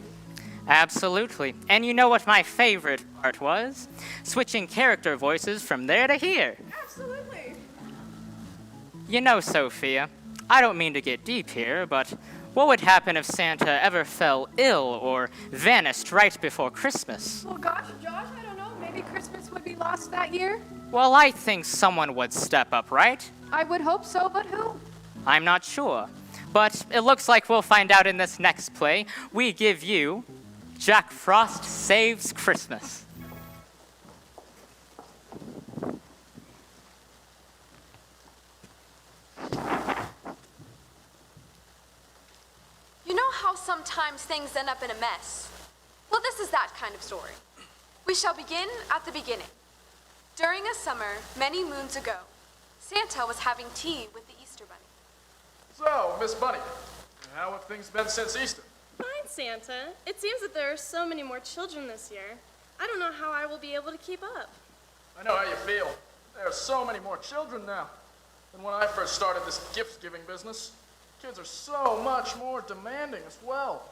Speaker 2: Absolutely. And you know what my favorite part was? Switching character voices from there to here.
Speaker 3: Absolutely.
Speaker 2: You know, Sophia, I don't mean to get deep here, but what would happen if Santa ever fell ill or vanished right before Christmas?
Speaker 3: Well, gosh, Josh, I don't know. Maybe Christmas would be lost that year?
Speaker 2: Well, I think someone would step up, right?
Speaker 3: I would hope so, but who?
Speaker 2: I'm not sure. But it looks like we'll find out in this next play. We give you Jack Frost Saves Christmas.
Speaker 1: You know how sometimes things end up in a mess? Well, this is that kind of story. We shall begin at the beginning. During a summer, many moons ago, Santa was having tea with the Easter Bunny.
Speaker 7: So, Miss Bunny, how have things been since Easter?
Speaker 21: Fine, Santa. It seems that there are so many more children this year. I don't know how I will be able to keep up.
Speaker 7: I know how you feel. There are so many more children now than when I first started this gift-giving business. Kids are so much more demanding as well.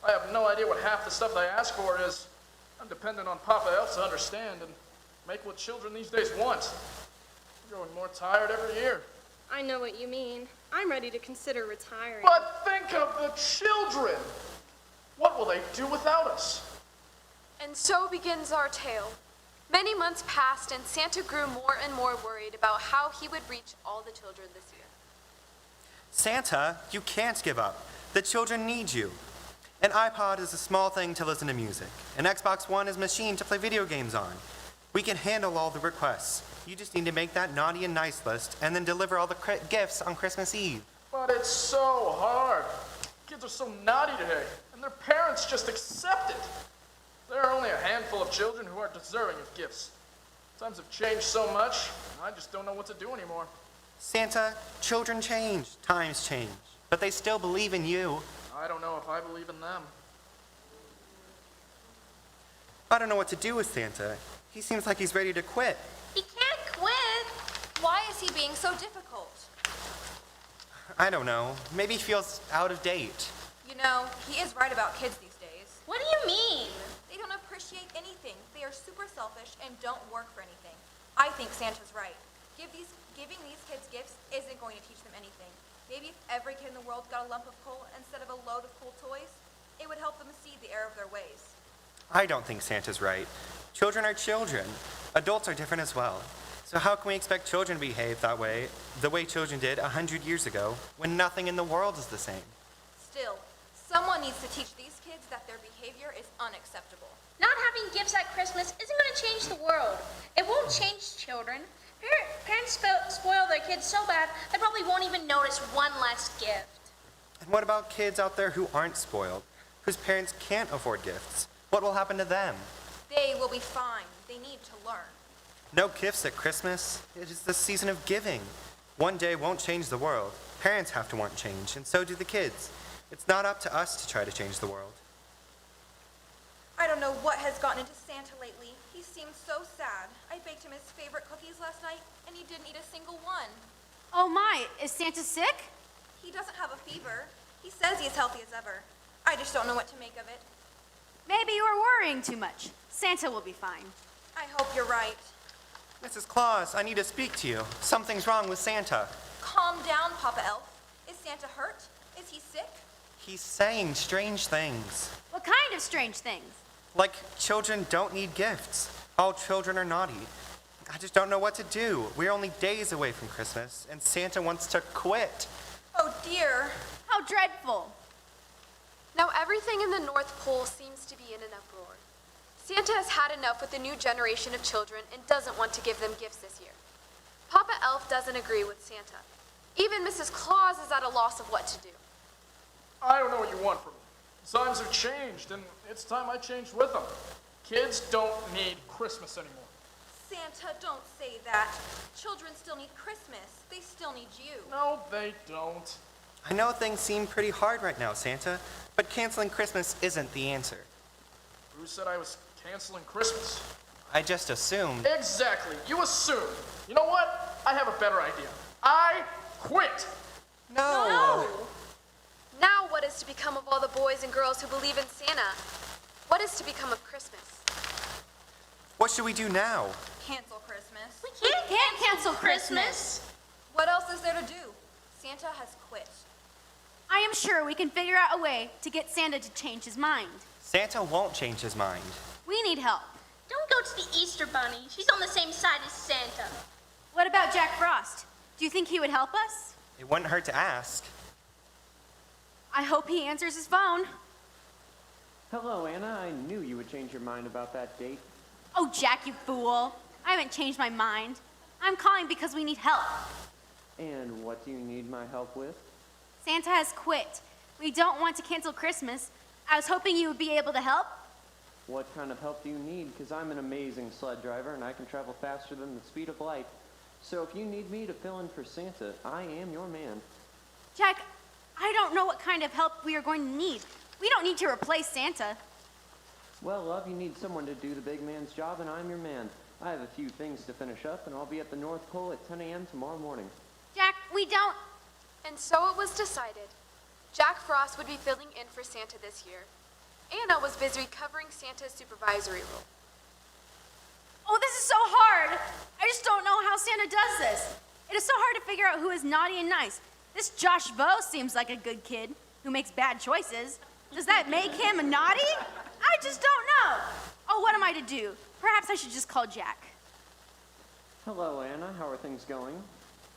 Speaker 7: I have no idea what half the stuff they ask for is. I'm dependent on Papa Elf to understand and make what children these days want. I'm growing more tired every year.
Speaker 21: I know what you mean. I'm ready to consider retiring.
Speaker 7: But think of the children! What will they do without us?
Speaker 1: And so begins our tale. Many months passed, and Santa grew more and more worried about how he would reach all the children this year.
Speaker 5: Santa, you can't give up. The children need you. An iPod is a small thing to listen to music. An Xbox One is a machine to play video games on. We can handle all the requests. You just need to make that naughty and nice list and then deliver all the gifts on Christmas Eve.
Speaker 7: But it's so hard. Kids are so naughty today, and their parents just accept it. There are only a handful of children who are deserving of gifts. Times have changed so much, I just don't know what to do anymore.
Speaker 5: Santa, children change, times change, but they still believe in you.
Speaker 7: I don't know if I believe in them.
Speaker 5: I don't know what to do with Santa. He seems like he's ready to quit.
Speaker 12: He can't quit. Why is he being so difficult?
Speaker 5: I don't know. Maybe he feels out of date.
Speaker 12: You know, he is right about kids these days.
Speaker 1: What do you mean?
Speaker 12: They don't appreciate anything. They are super selfish and don't work for anything. I think Santa's right. Giving these kids gifts isn't going to teach them anything. Maybe if every kid in the world got a lump of coal instead of a load of cool toys, it would help them see the error of their ways.
Speaker 5: I don't think Santa's right. Children are children. Adults are different as well. So how can we expect children to behave that way, the way children did 100 years ago, when nothing in the world is the same?
Speaker 12: Still, someone needs to teach these kids that their behavior is unacceptable.
Speaker 1: Not having gifts at Christmas isn't going to change the world. It won't change children. Parents spoil their kids so bad they probably won't even notice one less gift.
Speaker 5: And what about kids out there who aren't spoiled, whose parents can't afford gifts? What will happen to them?
Speaker 12: They will be fine. They need to learn.
Speaker 5: No gifts at Christmas. It is the season of giving. One day won't change the world. Parents have to want change, and so do the kids. It's not up to us to try to change the world.
Speaker 12: I don't know what has gotten into Santa lately. He seems so sad. I baked him his favorite cookies last night, and he didn't eat a single one.
Speaker 1: Oh my, is Santa sick?
Speaker 12: He doesn't have a fever. He says he's healthy as ever. I just don't know what to make of it.
Speaker 1: Maybe you're worrying too much. Santa will be fine.
Speaker 12: I hope you're right.
Speaker 5: Mrs. Claus, I need to speak to you. Something's wrong with Santa.
Speaker 12: Calm down, Papa Elf. Is Santa hurt? Is he sick?
Speaker 5: He's saying strange things.
Speaker 1: What kind of strange things?
Speaker 5: Like children don't need gifts. All children are naughty. I just don't know what to do. We're only days away from Christmas, and Santa wants to quit.
Speaker 12: Oh dear.
Speaker 1: How dreadful.
Speaker 4: Now everything in the North Pole seems to be in an uproar. Santa has had enough with the new generation of children and doesn't want to give them gifts this year. Papa Elf doesn't agree with Santa. Even Mrs. Claus is at a loss of what to do.
Speaker 7: I don't know what you want from me. Times have changed, and it's time I changed with them. Kids don't need Christmas anymore.
Speaker 12: Santa, don't say that. Children still need Christmas. They still need you.
Speaker 7: No, they don't.
Speaker 5: I know things seem pretty hard right now, Santa, but canceling Christmas isn't the answer.
Speaker 7: Who said I was canceling Christmas?
Speaker 5: I just assumed.
Speaker 7: Exactly. You assumed. You know what? I have a better idea. I quit.
Speaker 5: No.
Speaker 4: Now what is to become of all the boys and girls who believe in Santa? What is to become of Christmas?
Speaker 5: What should we do now?
Speaker 12: Cancel Christmas.
Speaker 1: We can't cancel Christmas.
Speaker 12: What else is there to do? Santa has quit.
Speaker 1: I am sure we can figure out a way to get Santa to change his mind.
Speaker 5: Santa won't change his mind.
Speaker 1: We need help.
Speaker 10: Don't go to the Easter Bunny. She's on the same side as Santa.
Speaker 1: What about Jack Frost? Do you think he would help us?
Speaker 5: It wouldn't hurt to ask.
Speaker 1: I hope he answers his phone.
Speaker 14: Hello, Anna. I knew you would change your mind about that date.
Speaker 1: Oh, Jack, you fool. I haven't changed my mind. I'm calling because we need help.
Speaker 14: And what do you need my help with?
Speaker 1: Santa has quit. We don't want to cancel Christmas. I was hoping you would be able to help.
Speaker 14: What kind of help do you need? Because I'm an amazing sled driver and I can travel faster than the speed of light. So if you need me to fill in for Santa, I am your man.
Speaker 1: Jack, I don't know what kind of help we are going to need. We don't need to replace Santa.
Speaker 14: Well, love, you need someone to do the big man's job, and I'm your man. I have a few things to finish up, and I'll be at the North Pole at 10 a.m. tomorrow morning.
Speaker 1: Jack, we don't...
Speaker 4: And so it was decided. Jack Frost would be filling in for Santa this year. Anna was busy covering Santa's supervisory role.
Speaker 1: Oh, this is so hard. I just don't know how Santa does this. It is so hard to figure out who is naughty and nice. This Josh Vo seems like a good kid who makes bad choices. Does that make him a naughty? I just don't know. Oh, what am I to do? Perhaps I should just call Jack.
Speaker 14: Hello, Anna. How are things going?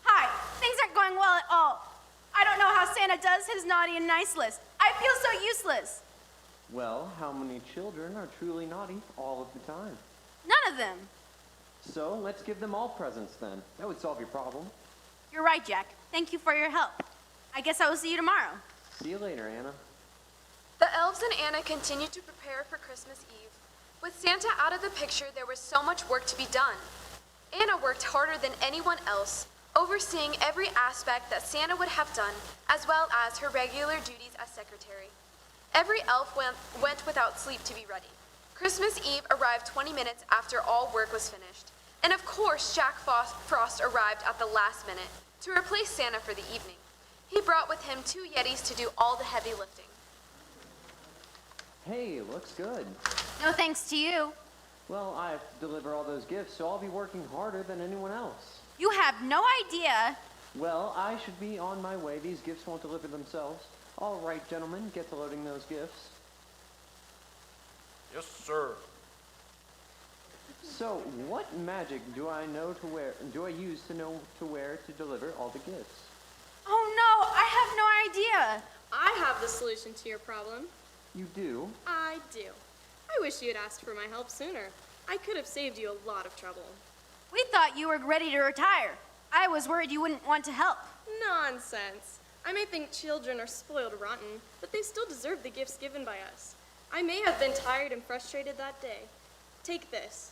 Speaker 1: Hi, things aren't going well at all. I don't know how Santa does his naughty and nice list. I feel so useless.
Speaker 14: Well, how many children are truly naughty all of the time?
Speaker 1: None of them.
Speaker 14: So let's give them all presents then. That would solve your problem.
Speaker 1: You're right, Jack. Thank you for your help. I guess I will see you tomorrow.
Speaker 14: See you later, Anna.
Speaker 4: The elves and Anna continued to prepare for Christmas Eve. With Santa out of the picture, there was so much work to be done. Anna worked harder than anyone else, overseeing every aspect that Santa would have done, as well as her regular duties as secretary. Every elf went without sleep to be ready. Christmas Eve arrived 20 minutes after all work was finished. And of course, Jack Frost arrived at the last minute to replace Santa for the evening. He brought with him 2 Yetis to do all the heavy lifting.
Speaker 14: Hey, looks good.
Speaker 1: No thanks to you.
Speaker 14: Well, I have to deliver all those gifts, so I'll be working harder than anyone else.
Speaker 1: You have no idea.
Speaker 14: Well, I should be on my way. These gifts won't deliver themselves. All right, gentlemen, get to loading those gifts.
Speaker 13: Yes, sir.
Speaker 14: So, what magic do I use to know to wear to deliver all the gifts?
Speaker 1: Oh no, I have no idea.
Speaker 21: I have the solution to your problem.
Speaker 14: You do?
Speaker 21: I do. I wish you had asked for my help sooner. I could have saved you a lot of trouble.
Speaker 1: We thought you were ready to retire. I was worried you wouldn't want to help.
Speaker 21: Nonsense. I may think children are spoiled rotten, but they still deserve the gifts given by us. I may have been tired and frustrated that day. Take this.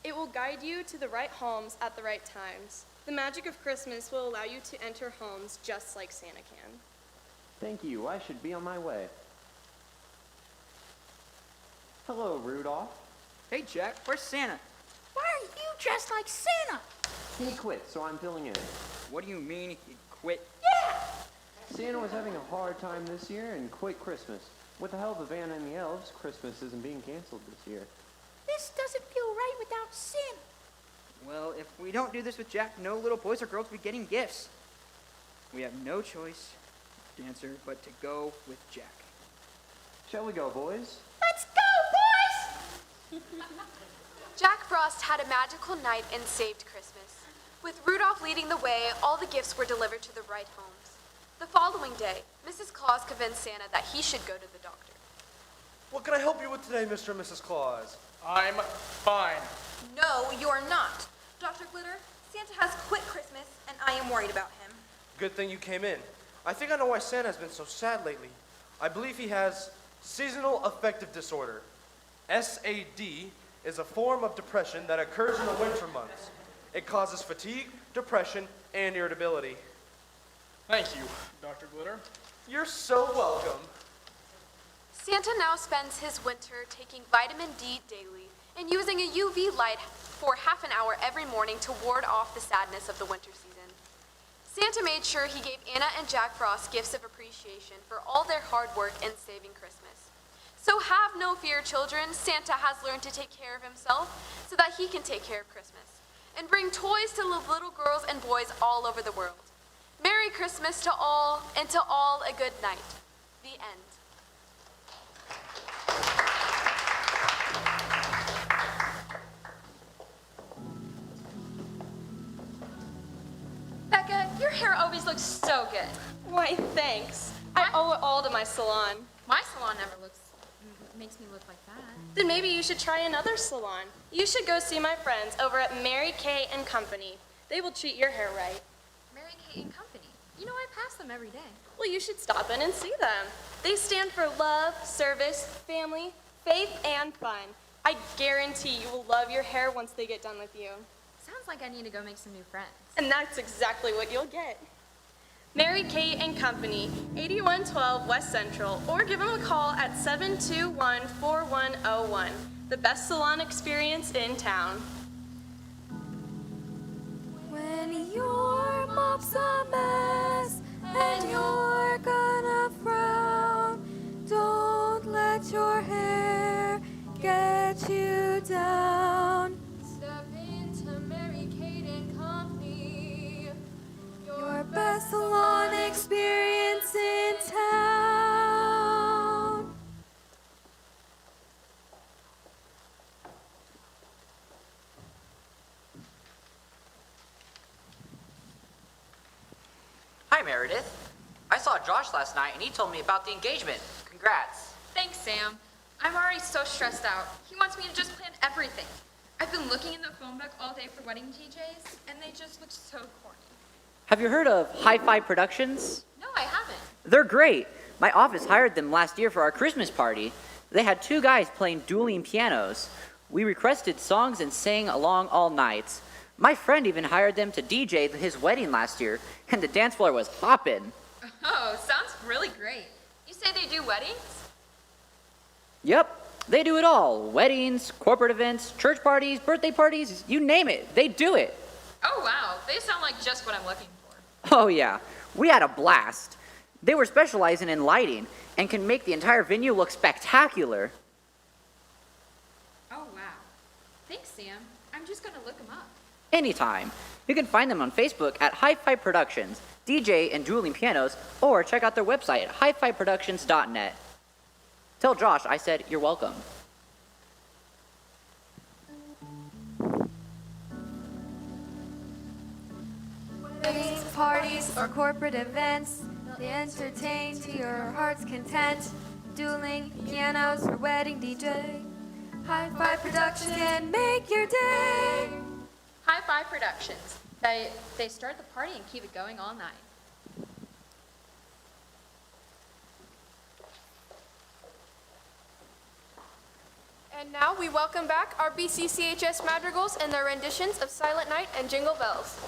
Speaker 21: It will guide you to the right homes at the right times. The magic of Christmas will allow you to enter homes just like Santa can.
Speaker 14: Thank you. I should be on my way. Hello, Rudolph.
Speaker 11: Hey, Jack, where's Santa?
Speaker 19: Why are you dressed like Santa?
Speaker 14: He quit, so I'm filling in.
Speaker 11: What do you mean he quit?
Speaker 19: Yeah!
Speaker 14: Santa was having a hard time this year and quit Christmas. With the help of Anna and the elves, Christmas isn't being canceled this year.
Speaker 19: This doesn't feel right without Santa.
Speaker 11: Well, if we don't do this with Jack, no little boys or girls will be getting gifts. We have no choice, Dancer, but to go with Jack.
Speaker 14: Shall we go, boys?
Speaker 19: Let's go, boys!
Speaker 4: Jack Frost had a magical night and saved Christmas. With Rudolph leading the way, all the gifts were delivered to the right homes. The following day, Mrs. Claus convinced Santa that he should go to the doctor.
Speaker 17: What can I help you with today, Mr. and Mrs. Claus?
Speaker 7: I'm fine.
Speaker 12: No, you're not. Dr. Glitter, Santa has quit Christmas, and I am worried about him.
Speaker 17: Good thing you came in. I think I know why Santa has been so sad lately. I believe he has seasonal affective disorder. SAD is a form of depression that occurs in the winter months. It causes fatigue, depression, and irritability.
Speaker 7: Thank you, Dr. Glitter.
Speaker 17: You're so welcome.
Speaker 22: Santa now spends his winter taking vitamin D daily and using a UV light for half an hour every morning to ward off the sadness of the winter season. Santa made sure he gave Anna and Jack Frost gifts of appreciation for all their hard work in saving Christmas. So have no fear, children. Santa has learned to take care of himself so that he can take care of Christmas and bring toys to little girls and boys all over the world. Merry Christmas to all, and to all a good night. The end.
Speaker 8: Becca, your hair always looks so good.
Speaker 21: Why, thanks. I owe it all to my salon.
Speaker 6: My salon never makes me look like that.
Speaker 21: Then maybe you should try another salon. You should go see my friends over at Mary Kay and Company. They will treat your hair right.
Speaker 6: Mary Kay and Company. You know, I pass them every day.
Speaker 21: Well, you should stop in and see them. They stand for love, service, family, faith, and fun. I guarantee you will love your hair once they get done with you.
Speaker 6: Sounds like I need to go make some new friends.
Speaker 21: And that's exactly what you'll get. Mary Kay and Company, 8112 West Central, or give them a call at 721-4101. The best salon experience in town.
Speaker 9: When your mop's a mess and you're gonna frown, don't let your hair get you down.
Speaker 3: Step into Mary Kate and Company.
Speaker 9: Your best salon experience in town.
Speaker 20: Hi, Meredith. I saw Josh last night, and he told me about the engagement. Congrats.
Speaker 6: Thanks, Sam. I'm already so stressed out. He wants me to just plan everything. I've been looking in the phone book all day for wedding DJs, and they just look so corny.
Speaker 15: Have you heard of Hi-Fi Productions?
Speaker 6: No, I haven't.
Speaker 15: They're great. My office hired them last year for our Christmas party. They had 2 guys playing dueling pianos. We requested songs and sang along all night. My friend even hired them to DJ his wedding last year, and the dance floor was hopping.
Speaker 6: Oh, sounds really great. You say they do weddings?
Speaker 15: Yep, they do it all. Weddings, corporate events, church parties, birthday parties, you name it. They do it.
Speaker 6: Oh, wow. They sound like just what I'm looking for.
Speaker 15: Oh yeah, we had a blast. They were specializing in lighting and can make the entire venue look spectacular.
Speaker 6: Oh, wow. Thanks, Sam. I'm just going to look them up.
Speaker 15: Anytime. You can find them on Facebook at Hi-Fi Productions, DJ and dueling pianos, or check out their website at hifiproductions.net. Tell Josh I said you're welcome.
Speaker 9: Weddings, parties, or corporate events, they entertain to your heart's content. Dueling, pianos, or wedding DJ. Hi-Fi Production can make your day.
Speaker 6: Hi-Fi Productions. They start the party and keep it going all night.
Speaker 22: And now we welcome back our BCCHS Madrigals and their renditions of Silent Night and Jingle Bells.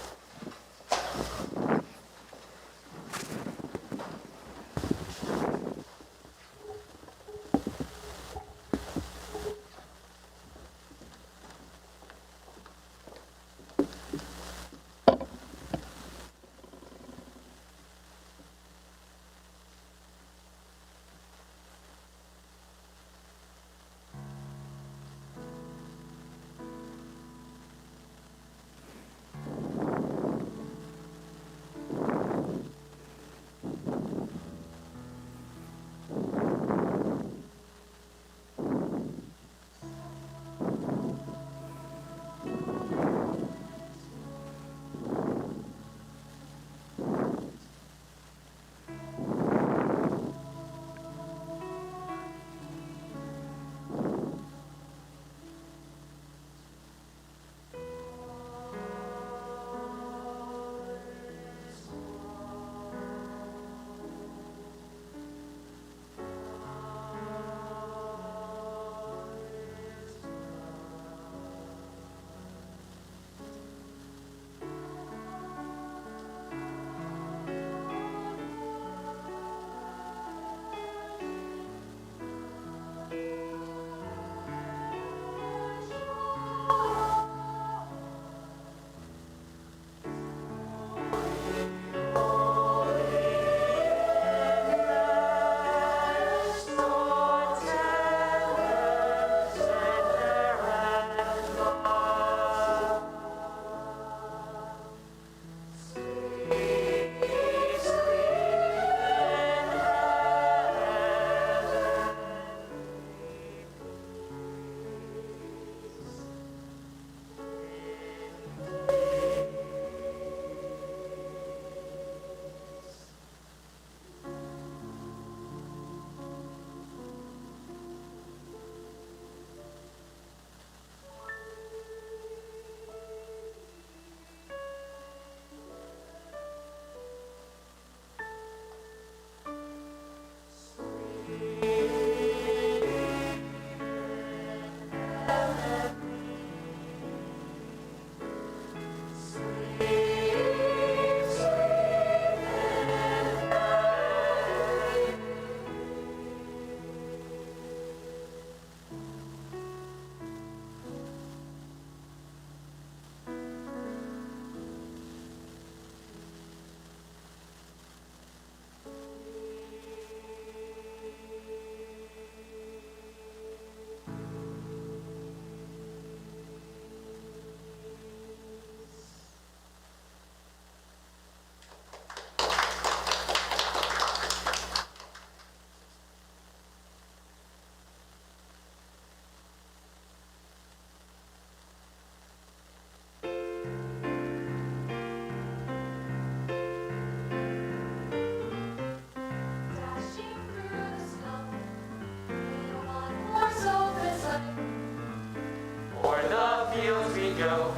Speaker 16: fields we go,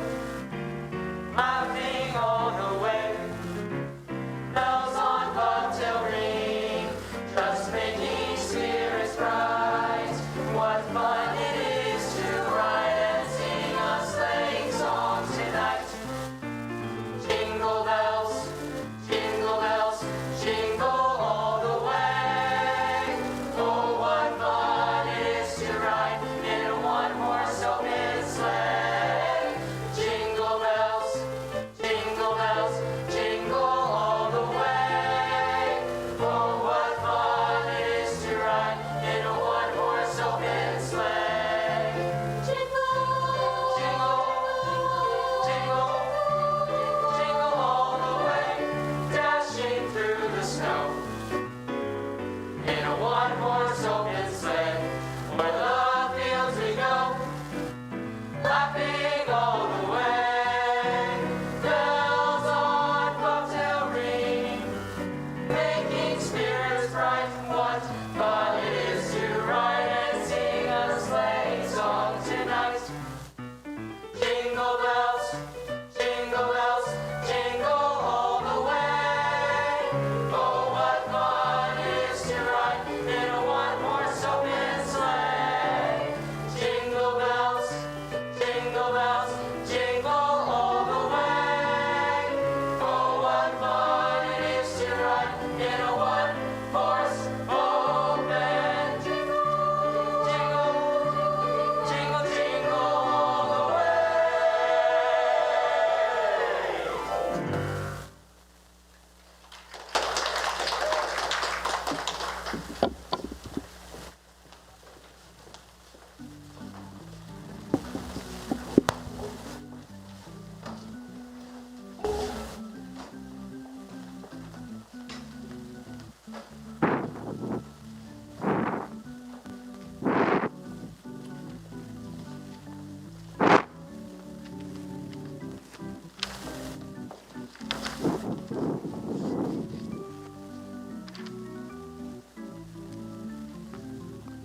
Speaker 16: laughing all the way. Bells on bobtail ring, just making spirits bright. What fun it is to ride and sing a sleighing song tonight. Jingle bells, jingle all the way. Oh, what fun it is to ride in a one-horse open sleigh. Jingle bells, jingle all the way. Oh, what fun it is to ride in a one-horse open sleigh. Jingle all the way, dashing through the snow. In a one-horse open sleigh, o'er the fields we go, laughing all the way. Bells on bobtail ring, making spirits bright. What fun it is to ride and sing a sleighing song tonight. Jingle bells, jingle all the way. Oh, what fun it is to ride in a one-horse open sleigh. Jingle bells, jingle all the way. Oh, what fun it is to ride in a one-horse open jingle all the way.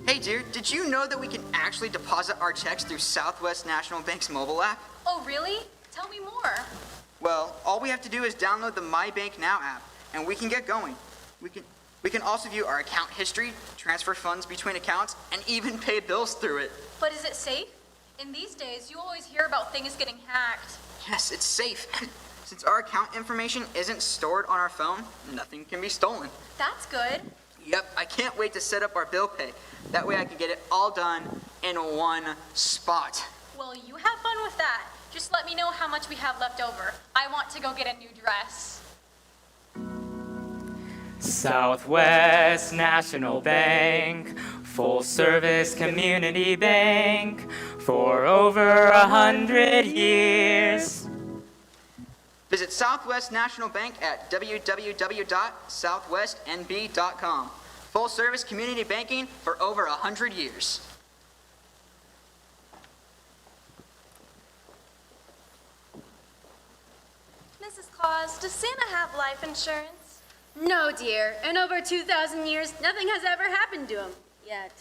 Speaker 11: Hey, dear, did you know that we can actually deposit our checks through Southwest National Bank's mobile app?
Speaker 4: Oh, really? Tell me more.
Speaker 11: Well, all we have to do is download the My Bank Now app, and we can get going. We can also view our account history, transfer funds between accounts, and even pay bills through it.
Speaker 4: But is it safe? In these days, you always hear about things getting hacked.
Speaker 11: Yes, it's safe. Since our account information isn't stored on our phone, nothing can be stolen.
Speaker 4: That's good.
Speaker 11: Yep, I can't wait to set up our bill pay. That way I can get it all done in one spot.
Speaker 4: Well, you have fun with that. Just let me know how much we have left over. I want to go get a new dress.
Speaker 2: Southwest National Bank, full service community bank for over 100 years.
Speaker 11: Visit Southwest National Bank at www.southwestnb.com. Full service community banking for over 100 years.
Speaker 21: Mrs. Claus, does Santa have life insurance?
Speaker 1: No, dear. In over 2,000 years, nothing has ever happened to him. Yet.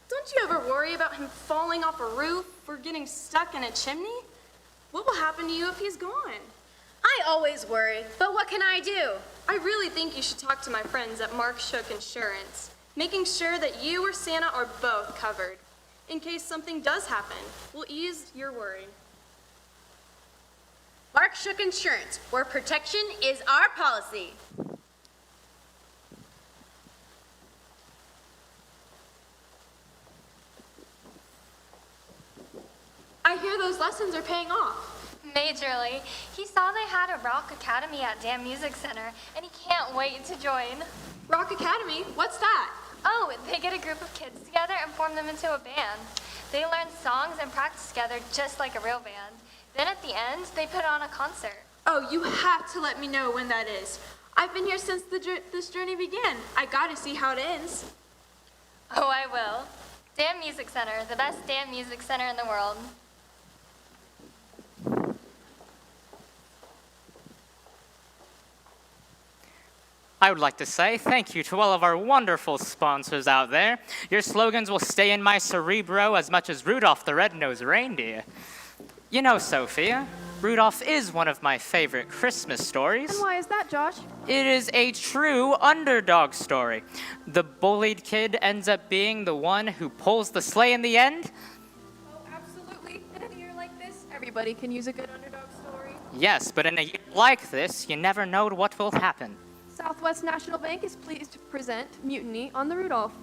Speaker 21: Don't you ever worry about him falling off a roof or getting stuck in a chimney? What will happen to you if he's gone?
Speaker 1: I always worry, but what can I do?
Speaker 21: I really think you should talk to my friends at Mark Shook Insurance, making sure that you or Santa are both covered. In case something does happen, we'll ease your worry.
Speaker 1: Mark Shook Insurance, where protection is our policy.
Speaker 21: I hear those lessons are paying off.
Speaker 8: Majorly. He saw they had a rock academy at Dam Music Center, and he can't wait to join.
Speaker 21: Rock Academy? What's that?
Speaker 8: Oh, they get a group of kids together and form them into a band. They learn songs and practice together just like a real band. Then at the end, they put on a concert.
Speaker 21: Oh, you have to let me know when that is. I've been here since this journey began. I gotta see how it ends.
Speaker 8: Oh, I will. Dam Music Center, the best dam music center in the world.
Speaker 2: I would like to say thank you to all of our wonderful sponsors out there. Your slogans will stay in my cerebro as much as Rudolph the Red-Nosed Reindeer. You know, Sophia, Rudolph is one of my favorite Christmas stories.
Speaker 3: And why is that, Josh?
Speaker 2: It is a true underdog story. The bullied kid ends up being the one who pulls the sleigh in the end.
Speaker 3: Oh, absolutely. In a year like this, everybody can use a good underdog story.
Speaker 2: Yes, but in a year like this, you never know what will happen.
Speaker 3: Southwest National Bank is pleased to present Mutiny on the Rudolph.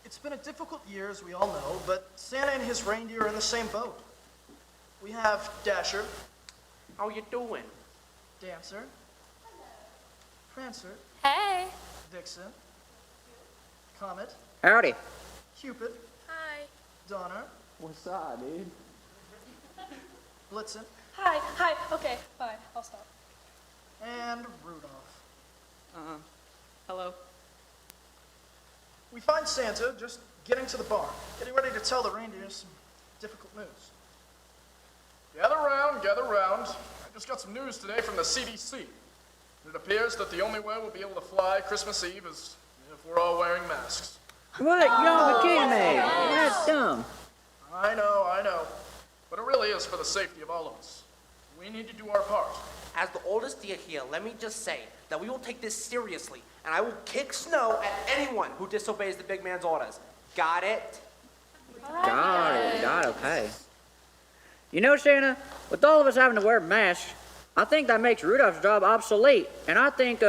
Speaker 10: It's been a difficult year, as we all know, but Santa and his reindeer are in the same boat. We have Dasher.
Speaker 18: How you doing?
Speaker 10: Dancer. Prancer.
Speaker 8: Hey.
Speaker 10: Vixen. Comet.
Speaker 15: Howdy.
Speaker 10: Cupid.
Speaker 21: Hi.
Speaker 10: Donner.
Speaker 14: What's up, dude?
Speaker 10: Blitzen.
Speaker 21: Hi. Okay, bye. I'll stop.
Speaker 10: And Rudolph.
Speaker 11: Hello.
Speaker 10: We find Santa just getting to the barn, getting ready to tell the reindeer some difficult news.
Speaker 7: Gather round, gather round. I just got some news today from the CDC. It appears that the only way we'll be able to fly Christmas Eve is if we're all wearing masks.
Speaker 15: What? Y'all be kidding me. That's dumb.
Speaker 7: I know. But it really is for the safety of all of us. We need to do our part.
Speaker 18: As the oldest deer here, let me just say that we will take this seriously, and I will kick snow at anyone who disobeys the big man's orders. Got it?
Speaker 15: Got it, okay. You know, Santa, with all of us having to wear masks, I think that makes Rudolph's job obsolete. And I think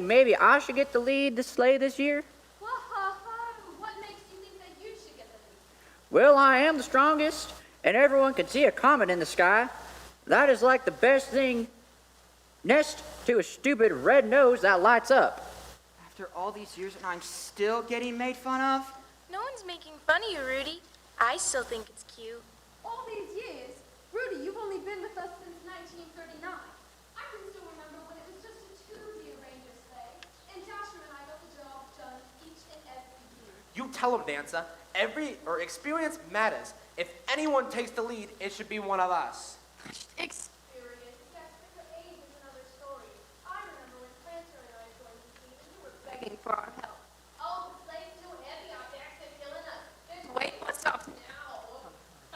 Speaker 15: maybe I should get to lead the sleigh this year.
Speaker 1: What makes you think that you should get the lead?
Speaker 15: Well, I am the strongest, and everyone can see a comet in the sky. That is like the best thing next to a stupid red nose that lights up.
Speaker 11: After all these years and I'm still getting made fun of?
Speaker 21: No one's making fun of you, Rudy. I still think it's cute.
Speaker 3: All these years? Rudy, you've only been with us since 1939. I can still remember when it was just a two-deer reindeer sleigh, and Joshua and I got the job done each and every year.
Speaker 18: You tell him, Dancer. Experience matters. If anyone takes the lead, it should be one of us.
Speaker 3: Experience. Yes, but your age is another story. I remember when Prancer and I joined the team, and you were begging for our help.
Speaker 1: Oh, the sleigh's too heavy. Our backs are killing us.
Speaker 3: There's way more stuff now.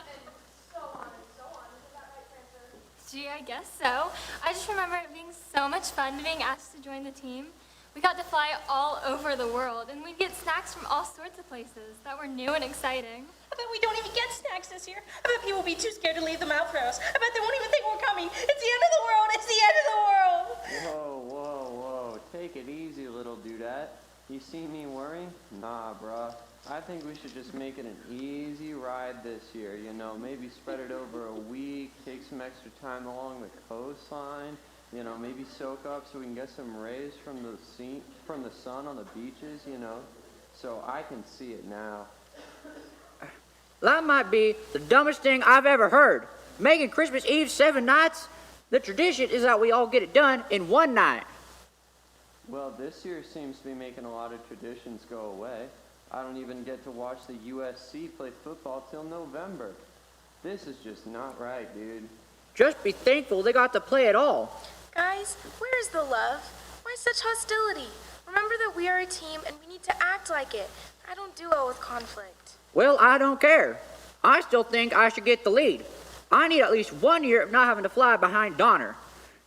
Speaker 3: And so on and so on. Isn't that right, Prancer?
Speaker 8: Gee, I guess so. I just remember it being so much fun being asked to join the team. We got to fly all over the world, and we'd get snacks from all sorts of places that were new and exciting.
Speaker 19: I bet we don't even get snacks this year. I bet people will be too scared to leave them out for us. I bet they won't even think we're coming. It's the end of the world. It's the end of the world.
Speaker 14: Whoa. Take it easy, little dudette. You see me worrying? Nah, bruh. I think we should just make it an easy ride this year. You know, maybe spread it over a week, take some extra time along the coastline. You know, maybe soak up so we can get some rays from the sun on the beaches, you know. So I can see it now.
Speaker 15: That might be the dumbest thing I've ever heard. Making Christmas Eve 7 nights? The tradition is that we all get it done in one night.
Speaker 14: Well, this year seems to be making a lot of traditions go away. I don't even get to watch the USC play football till November. This is just not right, dude.
Speaker 15: Just be thankful they got to play at all.
Speaker 21: Guys, where is the love? Why such hostility? Remember that we are a team and we need to act like it. I don't do well with conflict.
Speaker 15: Well, I don't care. I still think I should get the lead. I need at least 1 year of not having to fly behind Donner.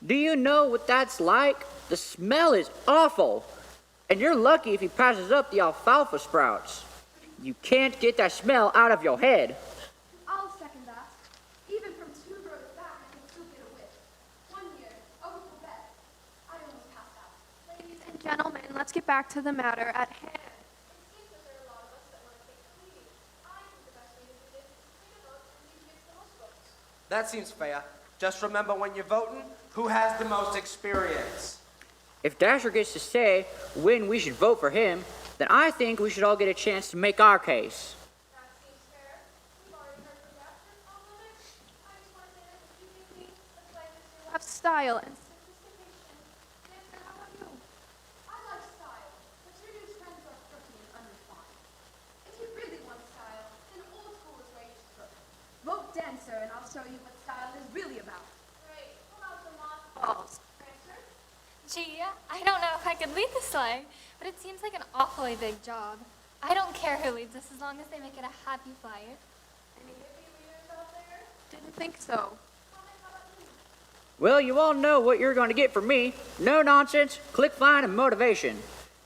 Speaker 15: Do you know what that's like? The smell is awful. And you're lucky if he passes up the alfalfa sprouts. You can't get that smell out of your head.
Speaker 3: I'll second that. Even from 2 rows back, I can still get a whiff. 1 year, over Quebec. I almost passed out. Ladies and gentlemen, let's get back to the matter at hand. It seems that there are a lot of us that want to take the lead. I think the best way to do this is to take a vote and see who gets the most votes.
Speaker 18: That seems fair. Just remember when you're voting, who has the most experience.
Speaker 15: If Dasher gets to say when we should vote for him, then I think we should all get a chance to make our case.
Speaker 3: That seems fair. We've already heard from Dasher. Although next, I just want to say that if you give me a play this year will have style and sophistication. Dancer, how about you? I like style, but your new trends are quirky and unrefined. If you really want style, then old school is where you should vote. Vote Dancer, and I'll show you what style is really about. Great. Pull out the moss balls.
Speaker 8: Gee, I don't know if I could lead the sleigh, but it seems like an awfully big job. I don't care who leads us as long as they make it a happy flight.
Speaker 3: Any hippie leaders out there? Didn't think so.
Speaker 15: Well, you all know what you're going to get from me. No nonsense, click fine, and motivation.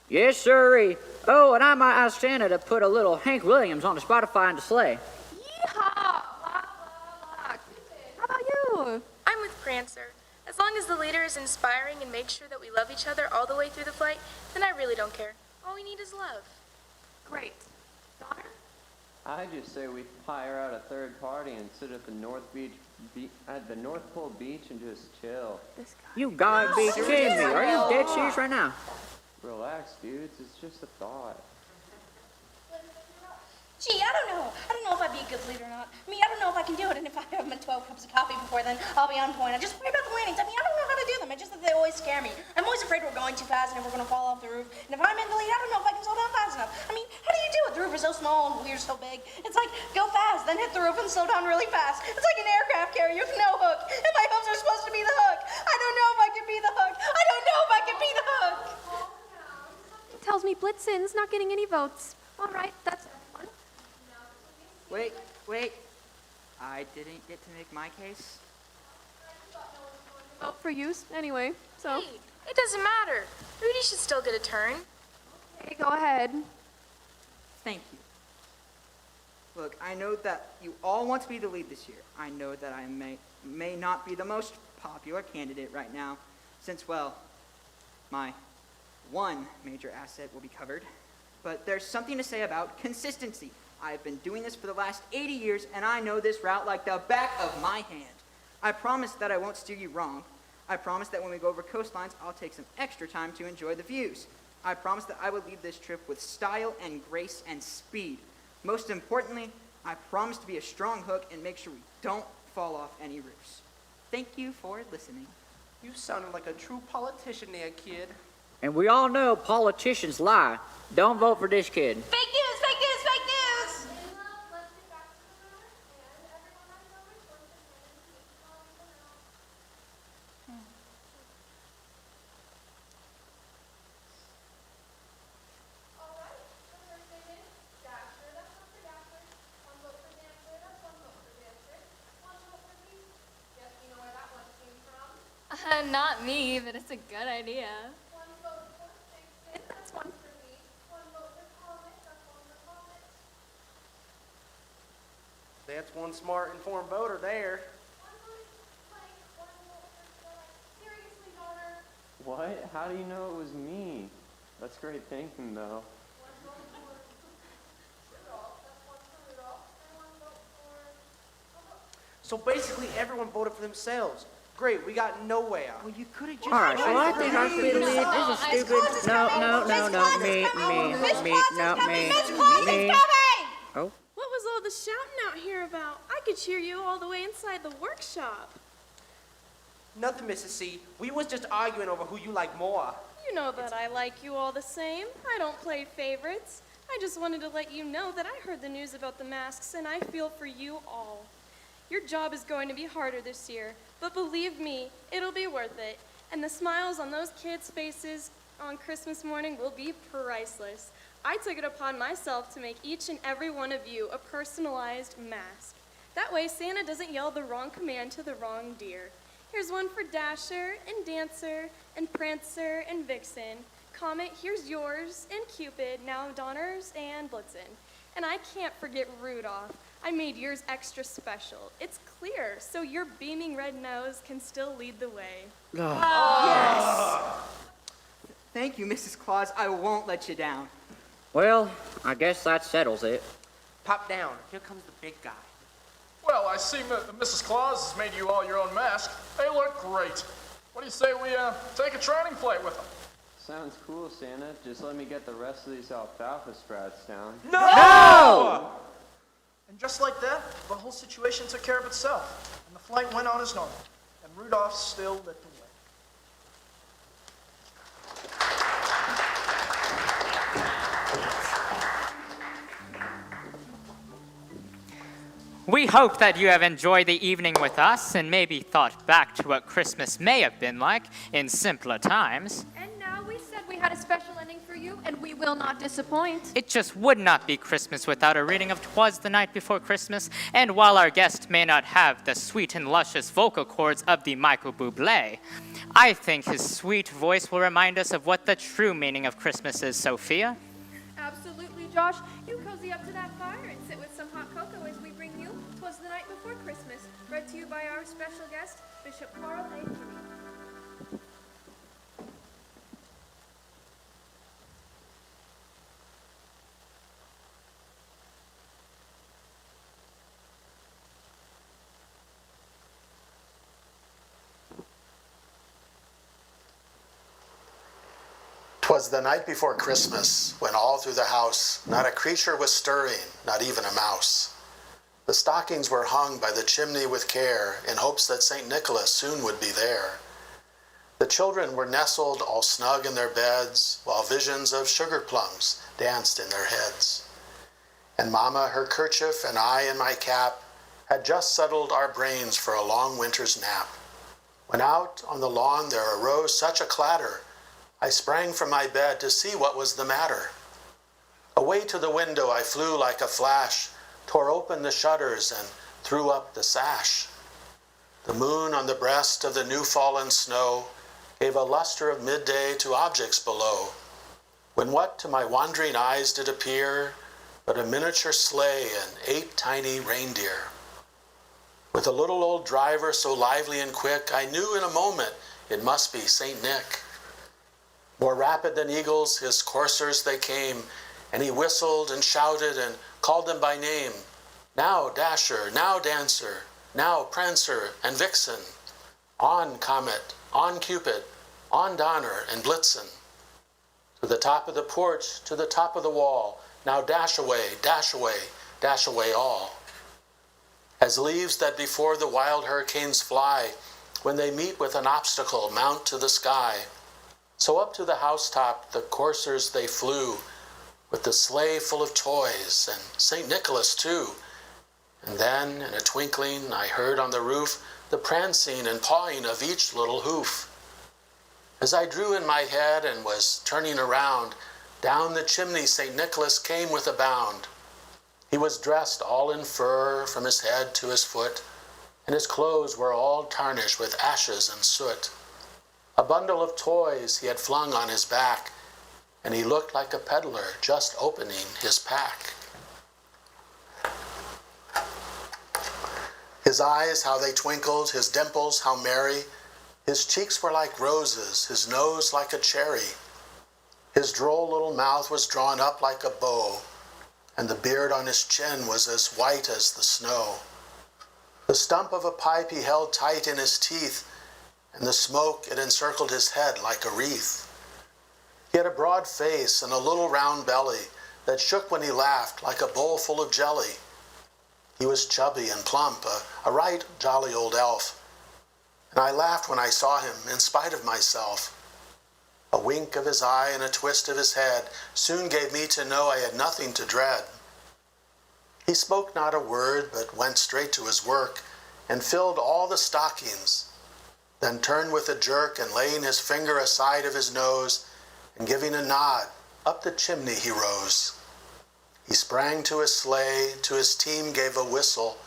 Speaker 15: Yes, sirree. Oh, and I might ask Santa to put a little Hank Williams on the Spotify and the sleigh.
Speaker 3: Yeehaw! Blah, blah, blah. How about you?
Speaker 5: I'm with Prancer. As long as the leader is inspiring and makes sure that we love each other all the way through the flight, then I really don't care. All we need is love.
Speaker 3: Great. Donner?
Speaker 14: I just say we hire out a third party and sit at the at the North Pole Beach and just chill.
Speaker 15: You gotta be kidding me. Are you dead serious right now?
Speaker 14: Relax, dudes. It's just a thought.
Speaker 19: Gee, I don't know. I don't know if I'd be a good leader or not. I mean, I don't know if I can do it, and if I have my 12 cups of coffee before then, I'll be on point. I just worry about the landings. I mean, I don't know how to do them. It's just that they always scare me. I'm always afraid we're going too fast and we're going to fall off the roof. And if I'm in the lead, I don't know if I can slow down fast enough. I mean, how do you do it? The roof is so small and we're so big. It's like, go fast, then hit the roof and slow down really fast. It's like an aircraft carrier with no hook. And my hooks are supposed to be the hook. I don't know if I can be the hook. I don't know if I can be the hook.
Speaker 3: It tells me Blitzen's not getting any votes. All right, that's everyone.
Speaker 11: Wait. I didn't get to make my case.
Speaker 3: Vote for you anyway, so.
Speaker 5: Hey, it doesn't matter. Rudy should still get a turn.
Speaker 3: Okay, go ahead.
Speaker 11: Thank you. Look, I know that you all want to be the lead this year. I know that I may not be the most popular candidate right now, since, well, my one major asset will be covered. But there's something to say about consistency. I've been doing this for the last 80 years, and I know this route like the back of my hand. I promise that I won't steer you wrong. I promise that when we go over coastlines, I'll take some extra time to enjoy the views. I promise that I will lead this trip with style and grace and speed. Most importantly, I promise to be a strong hook and make sure we don't fall off any roofs. Thank you for listening.
Speaker 18: You sounded like a true politician there, kid.
Speaker 15: And we all know politicians lie. Don't vote for this kid.
Speaker 19: Fake news, fake news, fake news!
Speaker 8: Not me, but it's a good idea.
Speaker 3: That's one for me. One vote for Comet. That's one for Comet.
Speaker 18: That's one smart, informed voter there.
Speaker 3: Seriously, Donner.
Speaker 14: What? How do you know it was me? That's great thinking, though.
Speaker 18: So basically, everyone voted for themselves. Great, we got no way out.
Speaker 11: Well, you could have just...
Speaker 15: All right, so I think I should lead. This is stupid. No, me. Oh.
Speaker 21: What was all the shouting out here about? I could hear you all the way inside the workshop.
Speaker 18: Nothing, Mrs. C. We was just arguing over who you like more.
Speaker 21: You know that I like you all the same. I don't play favorites. I just wanted to let you know that I heard the news about the masks, and I feel for you all. Your job is going to be harder this year, but believe me, it'll be worth it. And the smiles on those kids' faces on Christmas morning will be priceless. I took it upon myself to make each and every one of you a personalized mask. That way, Santa doesn't yell the wrong command to the wrong deer. Here's one for Dasher and Dancer and Prancer and Vixen. Comet, here's yours, and Cupid, now Donner's and Blitzen. And I can't forget Rudolph. I made yours extra special. It's clear, so your beaming red nose can still lead the way.
Speaker 11: Yes! Thank you, Mrs. Claus. I won't let you down.
Speaker 15: Well, I guess that settles it.
Speaker 18: Pop down. Here comes the big guy.
Speaker 7: Well, I see Mrs. Claus has made you all your own mask. They look great. What do you say we take a training flight with them?
Speaker 14: Sounds cool, Santa. Just let me get the rest of these alfalfa sprouts down.
Speaker 10: No! And just like that, the whole situation took care of itself, and the flight went on as normal, and Rudolph still lit the way.
Speaker 2: We hope that you have enjoyed the evening with us and maybe thought back to what Christmas may have been like in simpler times.
Speaker 3: And now we said we had a special ending for you, and we will not disappoint.
Speaker 2: It just would not be Christmas without a reading of 'Twas the Night Before Christmas, and while our guest may not have the sweet and luscious vocal cords of the Michael Bublé, I think his sweet voice will remind us of what the true meaning of Christmas is, Sophia.
Speaker 3: Absolutely, Josh. You cozy up to that fire and sit with some hot cocoa as we bring you 'Twas the Night Before Christmas, read to you by our special guest, Bishop Carroll A. Mutiny.
Speaker 12: 'Twas the night before Christmas, when all through the house not a creature was stirring, not even a mouse. The stockings were hung by the chimney with care, in hopes that St. Nicholas soon would be there. The children were nestled all snug in their beds, while visions of sugar plums danced in their heads. And Mama, her kerchief, and I in my cap, had just settled our brains for a long winter's nap. When out on the lawn there arose such a clatter, I sprang from my bed to see what was the matter. Away to the window I flew like a flash, tore open the shutters and threw up the sash. The moon on the breast of the new-fallen snow gave a luster of midday to objects below, when what to my wandering eyes did appear but a miniature sleigh and 8 tiny reindeer. With a little old driver so lively and quick, I knew in a moment it must be St. Nick. More rapid than eagles, his coursers they came, and he whistled and shouted and called them by name. Now Dasher, now Dancer, now Prancer and Vixen. On Comet, on Cupid, on Donner and Blitzen. To the top of the porch, to the top of the wall, now dash away, dash away, dash away all. As leaves that before the wild hurricanes fly, when they meet with an obstacle, mount to the sky, so up to the housetop the coursers they flew, with the sleigh full of toys, and St. Nicholas too. And then, in a twinkling, I heard on the roof the prancing and pawing of each little hoof. As I drew in my head and was turning around, down the chimney St. Nicholas came with a bound. He was dressed all in fur from his head to his foot, and his clothes were all tarnished with ashes and soot. A bundle of toys he had flung on his back, and he looked like a peddler just opening his pack. His eyes, how they twinkled, his dimples, how merry. His cheeks were like roses, his nose like a cherry. His droll little mouth was drawn up like a bow, and the beard on his chin was as white as the snow. The stump of a pipe he held tight in his teeth, and the smoke, it encircled his head like a wreath. He had a broad face and a little round belly that shook when he laughed like a bowl full of jelly. He was chubby and plump, a right jolly old elf, and I laughed when I saw him in spite of myself. A wink of his eye and a twist of his head soon gave me to know I had nothing to dread. He spoke not a word, but went straight to his work and filled all the stockings, then turned with a jerk and laying his finger aside of his nose and giving a nod, up the chimney he rose. He sprang to his sleigh, to his team gave a whistle,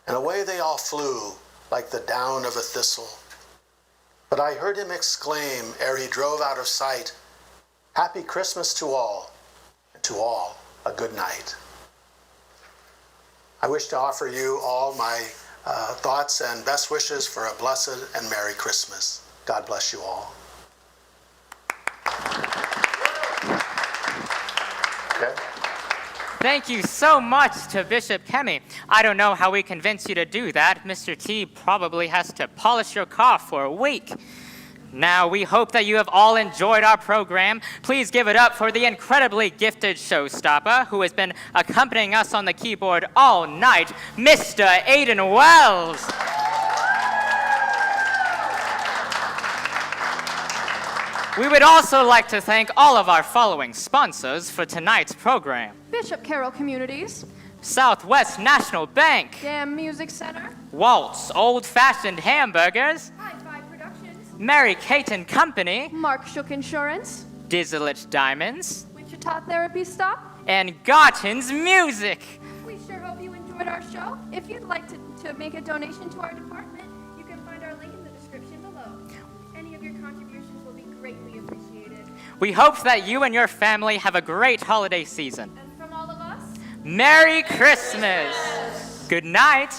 Speaker 12: and away they all flew like the down of a thistle. But I heard him exclaim ere he drove out of sight, "Happy Christmas to all, and to all a good night." I wish to offer you all my thoughts and best wishes for a blessed and Merry Christmas. God bless you all. Okay.
Speaker 2: Thank you so much to Bishop Kemi. I don't know how we convince you to do that. Mr. T probably has to polish your car for a week. Now, we hope that you have all enjoyed our program. Please give it up for the incredibly gifted showstopper who has been accompanying us on the keyboard all night, Mr. Aiden Wells. We would also like to thank all of our following sponsors for tonight's program.
Speaker 3: Bishop Carroll Communities,
Speaker 2: Southwest National Bank.
Speaker 3: Jam Music Center.
Speaker 2: Waltz Old-Fashioned Hamburgers.
Speaker 3: Hi-Fi Productions.
Speaker 2: Mary Kate and Company.
Speaker 3: Mark Shook Insurance.
Speaker 2: Dizzlet Diamonds.
Speaker 3: Wichita Therapy Stop.
Speaker 2: And Garton's Music.
Speaker 3: We sure hope you enjoyed our show. If you'd like to make a donation to our department, you can find our link in the description below. Any of your contributions will be greatly appreciated.
Speaker 2: We hope that you and your family have a great holiday season.
Speaker 3: And from all of us,
Speaker 2: Merry Christmas! Good night!